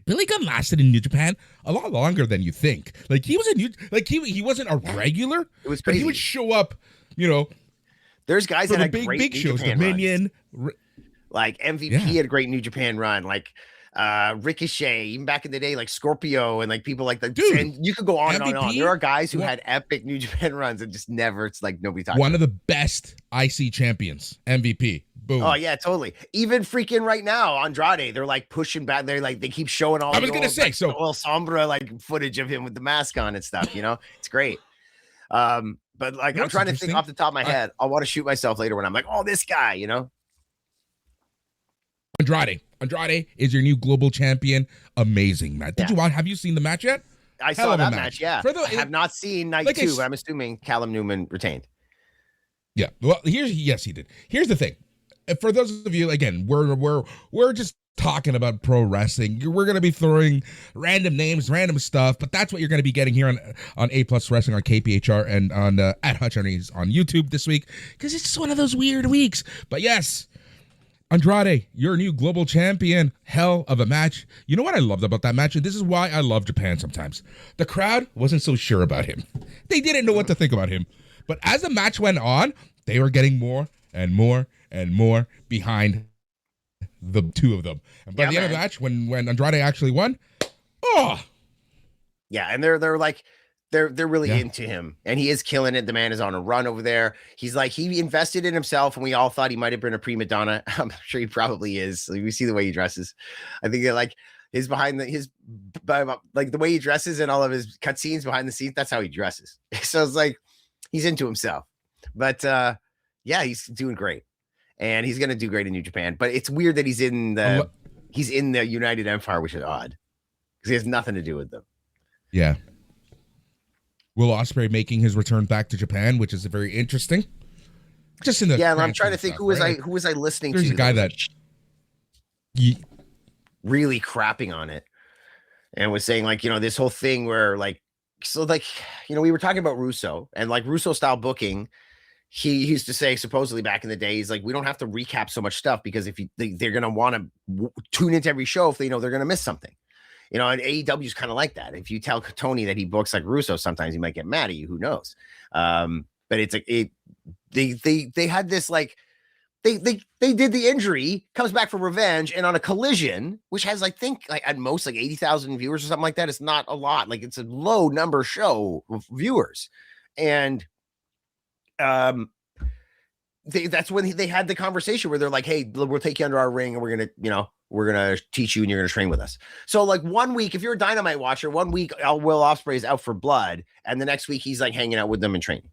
lasted in New Japan a lot longer than you think. Like he was he wasn't a regular. It was but crazy. he would show up, you know. There's guys that the had great big New shows, Japan Dominion, like MVP had a great New Japan run, like Ricochet, even back in the day, like Scorpio, and like people like the dude. And you could go on MVP, and on and on. There are guys who had epic New Japan runs and just never. It's like nobody talks. One of the best IC champions, MVP. Boom. Oh yeah, totally. Even freaking right now, Andrade, they're like pushing back. They're like they keep showing all. I was gonna say like, El Sombra like footage of him with the mask on and stuff. You know, it's great. But like I'm trying to think off the top of my head. I want to shoot myself later when I'm like, oh, this guy, you know. Andrade is your new global champion. Amazing, Matt. Did you watch? Have you seen the match yet? I saw that match. Yeah, I have not seen night 2, but I'm assuming Callum Newman retained. Yeah. Well, yes, he did. Here's the thing. For those of you, again, we're just talking about pro wrestling. We're going to be throwing random names, random stuff, but that's what you're going to be getting here on A Plus Wrestling on KPHR and on at Hutch on YouTube this week, because it's just one of those weird weeks. But yes, Andrade, your new global champion. Hell of a match. You know what I loved about that match? And this is why I love Japan sometimes. The crowd wasn't so sure about him. They didn't know what to think about him. But as the match went on, they were getting more and more and more behind the two of them. And by the end of the match, when Andrade actually won, and they're like they're really into him, and he is killing it. The man is on a run over there. He's like, he invested in himself, and we all thought he might have been a prima donna. I'm sure he probably is. Like, we see the way he dresses. I think that like his like the way he dresses and all of his cutscenes behind the scenes, that's how he dresses. So it's like he's into himself. But yeah, he's doing great. And he's going to do great in New Japan. But it's weird that he's in the United Empire, which is odd, because he has nothing to do with them. Yeah. Will Ospreay making his return back to Japan, which is very interesting. Just in the and I'm trying to think, who was I listening to? There's a guy that really crapping on it and was saying like, you know, this whole thing where like, so like, you know, we were talking about Russo and like Russo style booking. he used to say supposedly back in the day, he's like, we don't have to recap so much stuff because if they're going to want to tune into every show if they know they're going to miss something. You know, and AEW is kind of like that. If you tell Tony that he books like Russo, sometimes he might get mad at you. Who knows? But it's like they had this like they did the injury, comes back for revenge, and on a Collision, which has like at most like 80,000 viewers or something like that. It's not a lot. Like it's a low number show of viewers, and that's when they had the conversation where they're like, hey, we'll take you under our ring and we're gonna teach you and you're gonna train with us. So like 1 week, if you're a Dynamite watcher, 1 week Will Ospreay is out for blood, and the next week he's like hanging out with them and training,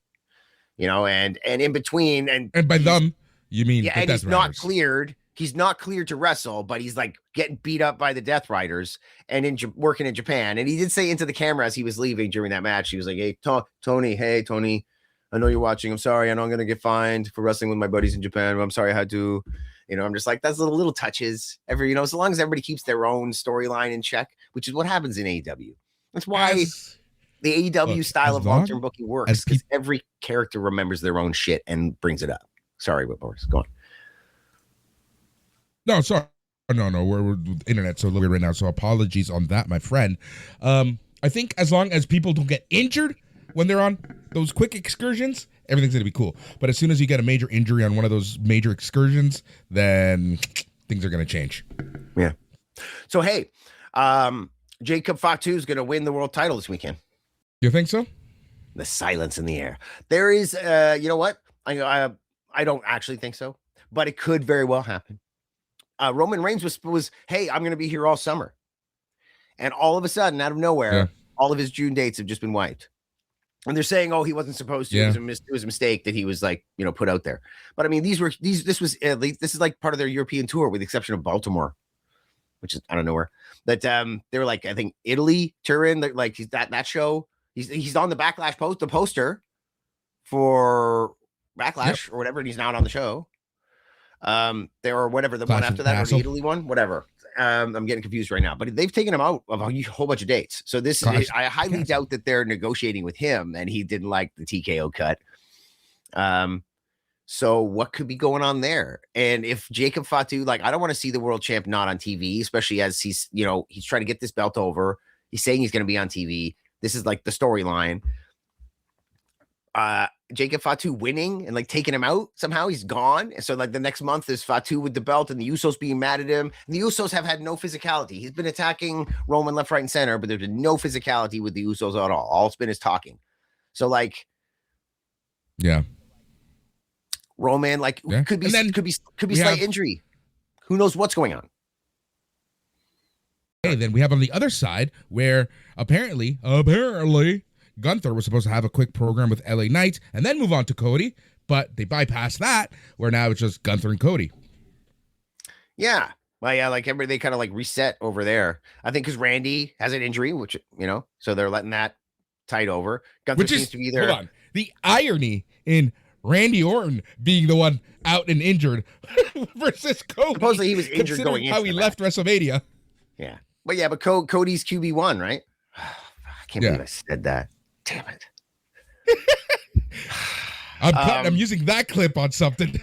and in between, and by them you mean and he's not cleared. He's not cleared to wrestle, but he's like getting beat up by the Death Riders and working in Japan. And he did say into the camera as he was leaving during that match, he was like, hey, Tony, I know you're watching. I'm sorry. I know I'm going to get fined for wrestling with my buddies in Japan, but I'm sorry I had to, I'm just like, that's little touches as long as everybody keeps their own storyline in check, which is what happens in AEW. That's why the AEW style of long-term booking works, because every character remembers their own shit and brings it up. Sorry, Boris, go on. No, sorry. No, we're internet so weird right now. So apologies on that, my friend. I think as long as people don't get injured when they're on those quick excursions, everything's going to be cool. But as soon as you get a major injury on one of those major excursions, then things are going to change. Yeah. So, hey, Jacob Fatu is going to win the world title this weekend. You think so? The silence in the air. There is, you know what? I don't actually think so, but it could very well happen. Roman Reigns was, hey, I'm going to be here all summer. And all of a sudden, out of nowhere, all of his June dates have just been wiped. And they're saying, oh, he wasn't supposed to. Yeah. It was a mistake that he was like, put out there. But I mean, this is like part of their European tour, with the exception of Baltimore, which is I don't know where. But they were like, I think Italy, Turin, like he's that show. He's on the Backlash the poster for Backlash or whatever, and he's not on the show. There or whatever the one after that, or the Italy one, whatever. I'm getting confused right now, but they've taken him out of a whole bunch of dates. So I highly doubt that they're negotiating with him and he didn't like the TKO cut. So what could be going on there? And if Jacob Fatu, like, I don't want to see the world champ not on TV, especially as he's trying to get this belt over. He's saying he's going to be on TV. This is like the storyline. Jacob Fatu winning and like taking him out somehow, he's gone. And so like the next month is Fatu with the belt and the Usos being mad at him. And the Usos have had no physicality. He's been attacking Roman left, right, and center, but there's been no physicality with the Usos at all it's been is talking. So like, yeah, Roman could be slight injury. Who knows what's going on? Hey, then we have on the other side where apparently Gunther was supposed to have a quick program with LA Knight and then move on to Cody, but they bypassed that, where now it's just Gunther and Cody. Yeah. Well, yeah, like everybody, they kind of like reset over there. I think because Randy has an injury, which, so they're letting that tide over. Gunther seems to be there. Hold on. The irony in Randy Orton being the one out and injured versus Cody. Supposedly he was injured going into how he left WrestleMania. Yeah. But Cody's QB1, right? I can't believe I said that. Damn it. I'm using that clip on something.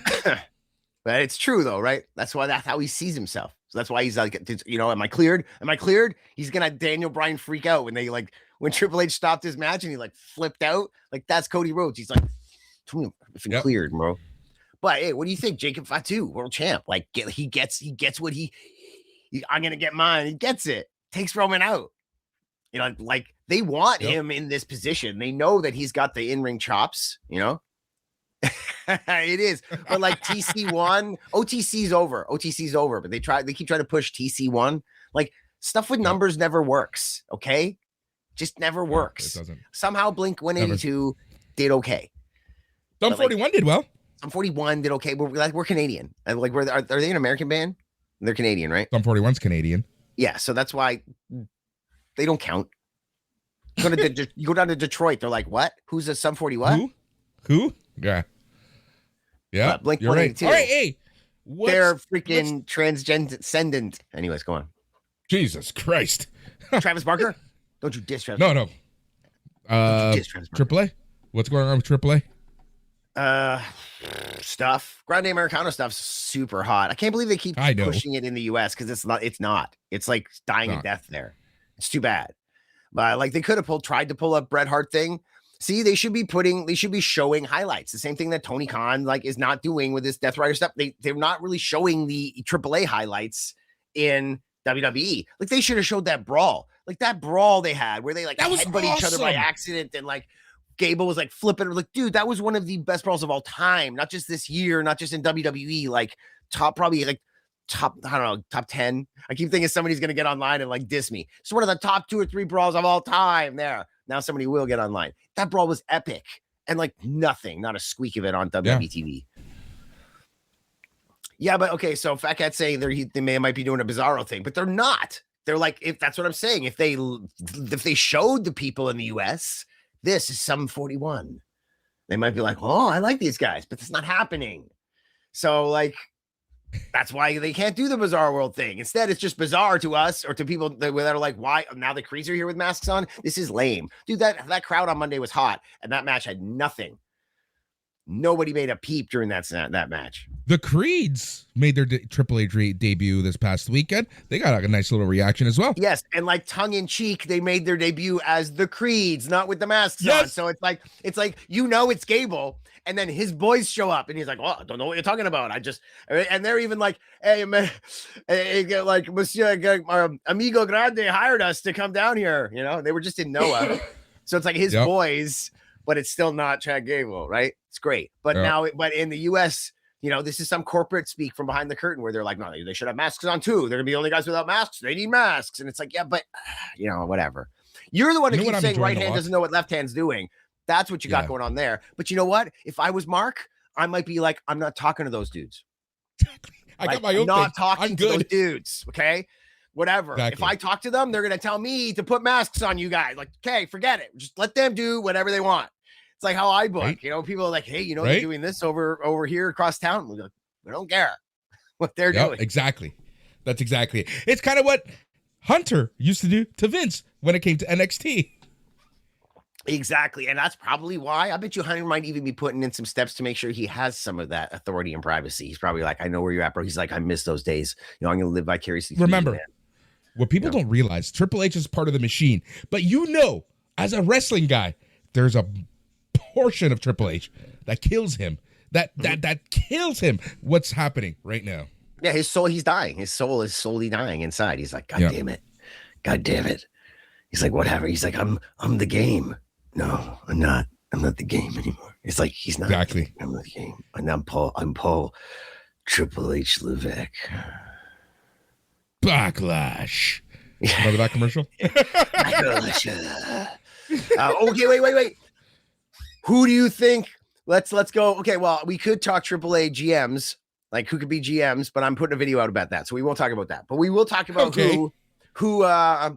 But it's true though, right? That's how he sees himself. So that's why he's like, am I cleared? Am I cleared? He's gonna have Daniel Bryan freak out when Triple H stopped his match and he like flipped out. Like that's Cody Rhodes. He's like, cleared, bro. But hey, what do you think? Jacob Fatu, world champ. Like he gets what I'm gonna get mine. He gets it. Takes Roman out. Like they want him in this position. They know that he's got the in-ring chops, It is. But like TC1, OTC's over, but they keep trying to push TC1. Like stuff with numbers never works, okay? Just never works. It doesn't. Somehow Blink 182 did okay. Sum 41 did well. Sum 41 did okay. We're Canadian. And like are they an American band? They're Canadian, right? Sum 41's Canadian. Yeah, so that's why they don't count. You go down to Detroit. They're like, what? Who's a Sum 40 what? Who? Yeah. Yeah. Blink you're 182. Right. All right, hey. They're freaking transcendent. Anyways, go on. Jesus Christ. Travis Barker? Don't you diss Travis Barker. No. Triple A? What's going on with Triple A? Stuff. Grande Americano stuff's super hot. I can't believe they keep pushing it in the US because it's not. It's like dying a death there. It's too bad. But like they could have tried to pull up Bret Hart thing. See, they should be showing highlights. The same thing that Tony Khan like is not doing with this Death Rider stuff. They're not really showing the AAA highlights in WWE. Like they should have showed that brawl. Like that brawl they had where they like headbutt each other by accident and like Gable was like flipping. Like, dude, that was one of the best brawls of all time. Not just this year, not just in WWE. Like top 10. I keep thinking somebody's gonna get online and like diss me. It's one of the top 2 or 3 brawls of all time. There. Now somebody will get online. That brawl was epic. And like nothing, not a squeak of it on WWE TV. Yeah, but okay, so Fat Cat's saying they might be doing a Bizarro thing, but they're not. They're like, if that's what I'm saying. If they showed the people in the US, this is some 41, they might be like, oh, I like these guys, but it's not happening. So like, that's why they can't do the Bizarre World thing. Instead, it's just bizarre to us or to people that are like, why now the Creeds are here with masks on? This is lame. Dude, that crowd on Monday was hot, and that match had nothing. Nobody made a peep during that match. The Creeds made their AAA debut this past weekend. They got a nice little reaction as well. Yes, and like tongue in cheek, they made their debut as the Creeds, not with the masks on. So it's like it's Gable, and then his boys show up, and he's like, "Oh, I don't know what you're talking about. And they're even like, hey, man, like Monsieur Amigo Grande hired us to come down here. You know, they were just in Noah, so it's like his boys, but it's still not Chad Gable, right? It's great, but but in the US. You know, this is some corporate speak from behind the curtain where they're like, no, they should have masks on too. They're gonna be the only guys without masks. They need masks. And it's like, yeah, but you know, whatever. You're the one who keeps saying right hand doesn't know what left hand's doing. That's what you got going on there. But you know what? If I was Mark, I might be like, I'm not talking to those dudes. I got my own I'm not talking to those dudes. Okay. Whatever. Exactly. If I talk to them, they're gonna tell me to put masks on you guys. Like, okay, forget it. Just let them do whatever they want. It's like how I book, right? You know, people are like, hey, you know, they're doing this over here across town. We don't care what they're doing. Exactly. That's exactly it. It's kind of what Hunter used to do to Vince when it came to NXT. Exactly. And that's probably why I bet you Hunter might even be putting in some steps to make sure he has some of that authority and privacy. He's probably like, I know where you're at, bro. He's like, I miss those days. You know, I'm going to live vicariously. Remember, what people don't realize, Triple H is part of the machine. But you know, as a wrestling guy, there's a portion of Triple H that kills him. That kills him. What's happening right now? Yeah, his soul, he's dying. His soul is slowly dying inside. He's like, God damn it. God damn it. He's like, whatever. He's like, I'm the game. No, I'm not. I'm not the game anymore. It's like he's not exactly. I'm the game. And I'm Paul Triple H Levesque. Backlash. Remember that commercial? Okay, wait. Who do you think? Let's go. Okay, well, we could talk AAA GMs, like who could be GMs, but I'm putting a video out about that, so we won't talk about that. But we will talk about who. I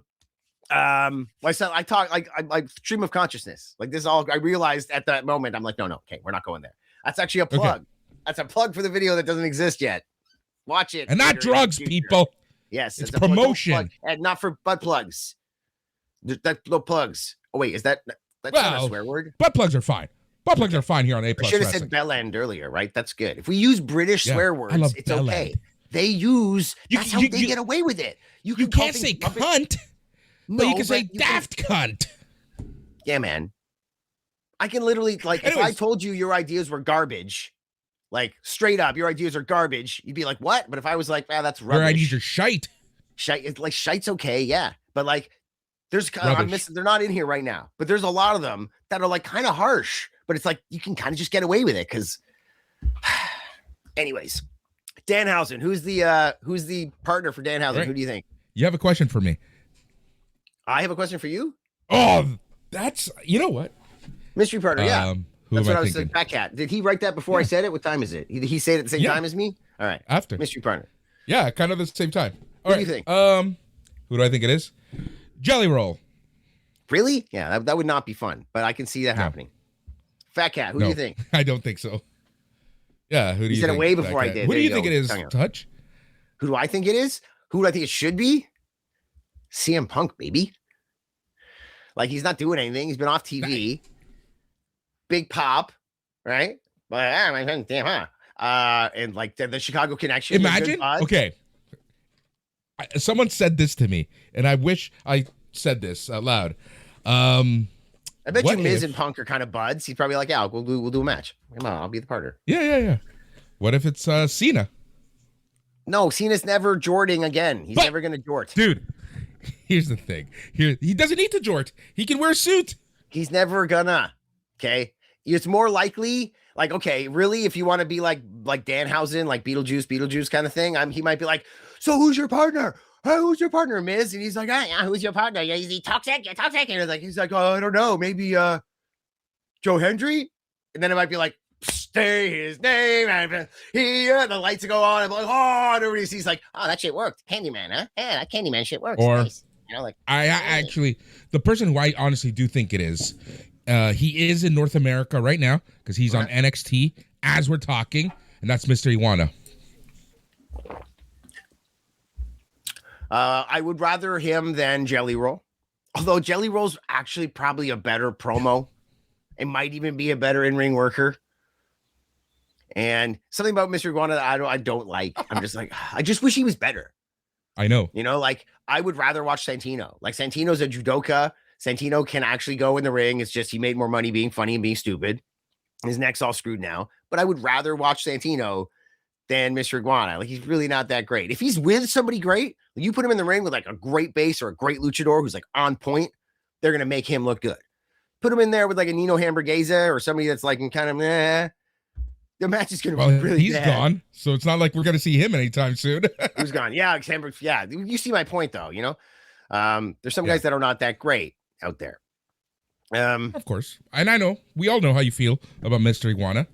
talk like stream of consciousness. Like this all I realized at that moment. I'm like, no, okay, we're not going there. That's actually a plug. Okay. That's a plug for the video that doesn't exist yet. Watch it, and not drugs, people. Yes, it's promotion, and not for butt plugs. That little plugs. Oh wait, is that? That's not a swear word. Butt plugs are fine. Butt plugs are fine here on A+. I should have said bell end earlier, right? That's good. If we use British swear words, it's okay. End. They use. That's how they get away with it. You can't say cunt, but you can say daft cunt. Yeah, man. I can literally like if I told you your ideas were garbage, like straight up, your ideas are garbage. You'd be like, what? But if I was like, that's rubbish. Your ideas are shite. Shite. It's like shite's okay, yeah, but like. They're not in here right now, but there's a lot of them that are like kind of harsh, but it's like you can kind of just get away with it because anyways, Danhausen, who's the partner for Danhausen? Right. Who do you think? You have a question for me. I have a question for you. Oh, that's, you know what? Mystery partner. Yeah. That's what I was saying. Fat Cat. Did he write that before I said it? What time is it? Did he say it at the same time as me? All right. After. Mystery partner. Yeah. Kind of the same time. All right. Who do you think? Who do I think it is? Jelly Roll. Really? Yeah, that would not be fun, but I can see that happening. Fat Cat, who do you think? I don't think so. Yeah, who do you think? You said it way before I did. Who do you think it is, Hutch? Who do I think it is? Who do I think it should be? CM Punk, baby. Like, he's not doing anything. He's been off TV. Big pop, right? But my friend, damn, huh? And like the Chicago connection. Imagine, okay. Someone said this to me, and I wish I said this out loud. I bet you Miz and Punk are kind of buds. He's probably like, yeah, we'll do a match. Come on, I'll be the partner. Yeah. What if it's Cena? No, Cena's never jorting again. He's never gonna jort. Dude, here's the thing. He doesn't need to jort. He can wear a suit. He's never gonna. Okay. It's more likely, like, okay, really, if you want to be like Danhausen, like Beetlejuice kind of thing, he might be like, so who's your partner? Hey, who's your partner, Miz? And he's like, who's your partner? Yeah, is he toxic? You're toxic. And he's like, oh, I don't know, maybe Joe Hendry. And then it might be like, say his name, and the lights go on. I'm like, oh, and everybody sees like, oh, that shit worked. Candyman, huh? Yeah, that Candyman shit works. Or nice. You know, like I actually, the person who I honestly do think it is, he is in North America right now because he's on NXT as we're talking, and that's Mr. Iguana. I would rather him than Jelly Roll, although Jelly Roll's actually probably a better promo. It might even be a better in-ring worker. And something about Mr. Iguana that I don't like. I'm just like, I just wish he was better. I know. You know, like I would rather watch Santino. Like Santino's a judoka. Santino can actually go in the ring. It's just he made more money being funny and being stupid. His neck's all screwed now. But I would rather watch Santino than Mr. Iguana. Like he's really not that great. If he's with somebody great, you put him in the ring with like a great base or a great luchador who's like on point, they're gonna make him look good. Put him in there with like a Nino Hamburguesa or somebody that's like kind of the match is gonna be really he's bad. Gone, so it's not like we're gonna see him anytime soon. Who's gone? Yeah, yeah. You see my point though, you know? There's some guys that are not that great out there. Of course. And I know we all know how you feel about Mr. Iguana.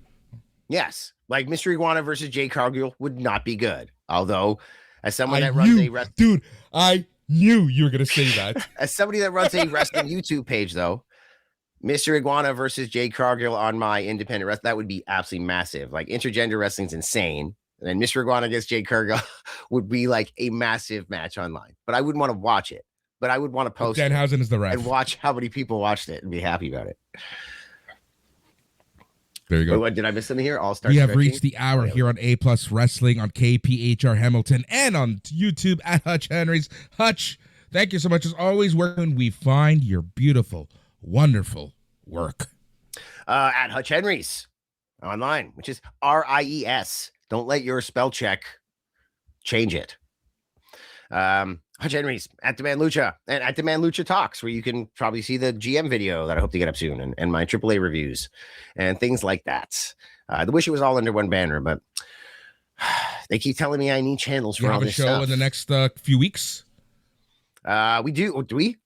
Yes. Like Mr. Iguana versus Jay Cargill would not be good. Although, as someone that runs a dude, I knew you were gonna say that. As somebody that runs a wrestling YouTube page, though, Mr. Iguana versus Jay Cargill on my independent wrestling, that would be absolutely massive. Like intergender wrestling's insane. And then Mr. Iguana against Jay Cargill would be like a massive match online. But I wouldn't want to watch it. But I would want to post Danhausen is the ref. And watch how many people watched it and be happy about it. There you go. Wait, what, did I miss something here? All-Star We have stretching? reached the hour here on A Plus Wrestling on KPHR Hamilton and on YouTube at Hutch Henry's. Hutch, thank you so much. As always, where can we find your beautiful, wonderful work? At Hutch Henry's online, which is RIES. Don't let your spell check change it. Hutch Henry's at Demand Lucha and at Demand Lucha Talks, where you can probably see the GM video that I hope to get up soon and my AAA reviews and things like that. I wish it was all under one banner, but they keep telling me I need channels for all this stuff. You have a show in the next few weeks? We do. Do we?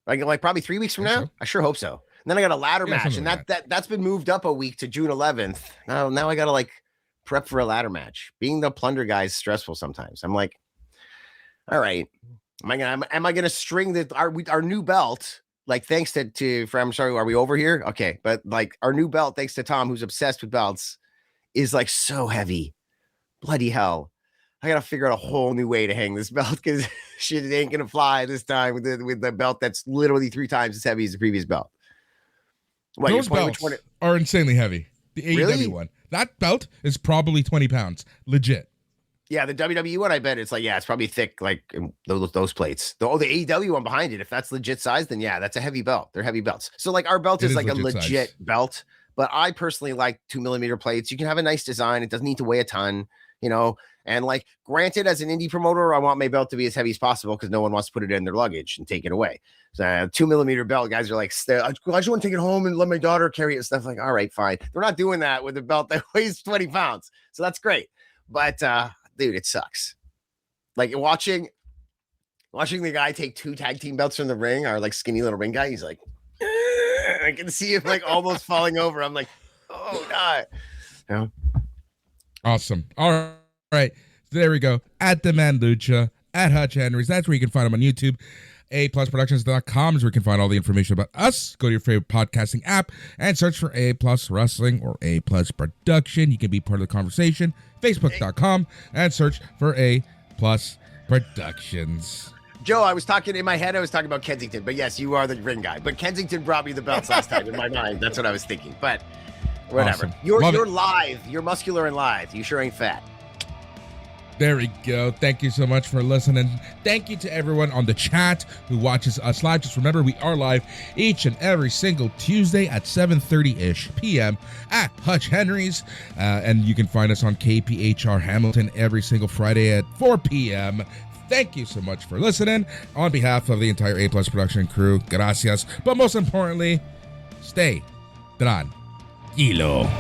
Like probably 3 weeks from now? So. I sure hope so. And then I got a ladder match, and that's been moved up a week to June 11th. Now I got to like prep for a ladder match. Being the plunder guy is stressful sometimes. I'm like, all right, am I gonna string our new belt? Like, thanks to I'm sorry, are we over here? Okay, but like our new belt, thanks to Tom, who's obsessed with belts, is like so heavy. Bloody hell! I gotta figure out a whole new way to hang this belt because shit, it ain't gonna fly this time with the belt that's literally 3 times as heavy as the previous belt. What, those belts are insanely heavy. The AEW one, that belt is probably 20 pounds, legit. Yeah, the WWE one, I bet it's like, it's probably thick, like those plates. The AEW one behind it, if that's legit size, then yeah, that's a heavy belt. They're heavy belts. So like our belt is like a legit belt, but I personally like 2mm plates. You can have a nice design. It doesn't need to weigh a ton, you know, and like granted, as an indie promoter, I want my belt to be as heavy as possible because no one wants to put it in their luggage and take it away. So 2mm belt, guys are like, I just want to take it home and let my daughter carry it and stuff. Like, all right, fine. They're not doing that with a belt that weighs 20 pounds. So that's great. But, dude, it sucks. Like watching the guy take 2 tag team belts from the ring, our like skinny little ring guy. He's like, I can see him like almost falling over. I'm like, oh God. Yeah. Awesome. All right. There we go. At Demand Lucha, at Hutch Henry's. That's where you can find him on YouTube. aplusproductions.com is where you can find all the information about us. Go to your favorite podcasting app and search for A Plus Wrestling or A Plus Production. You can be part of the conversation. Facebook.com and search for A Plus Productions. Joe, I was talking about Kensington, but yes, you are the ring guy. But Kensington brought me the belts last time in my mind. That's what I was thinking. But Whatever. Awesome. You're Love it. lithe. You're muscular and lithe. You sure ain't fat. There we go. Thank you so much for listening. Thank you to everyone on the chat who watches us live. Just remember, we are live each and every single Tuesday at 7:30-ish p.m. at Hutch Henry's. And you can find us on KPHR Hamilton every single Friday at 4 p.m. Thank you so much for listening. On behalf of the entire A Plus production crew, gracias. But most importantly, stay tranquilo.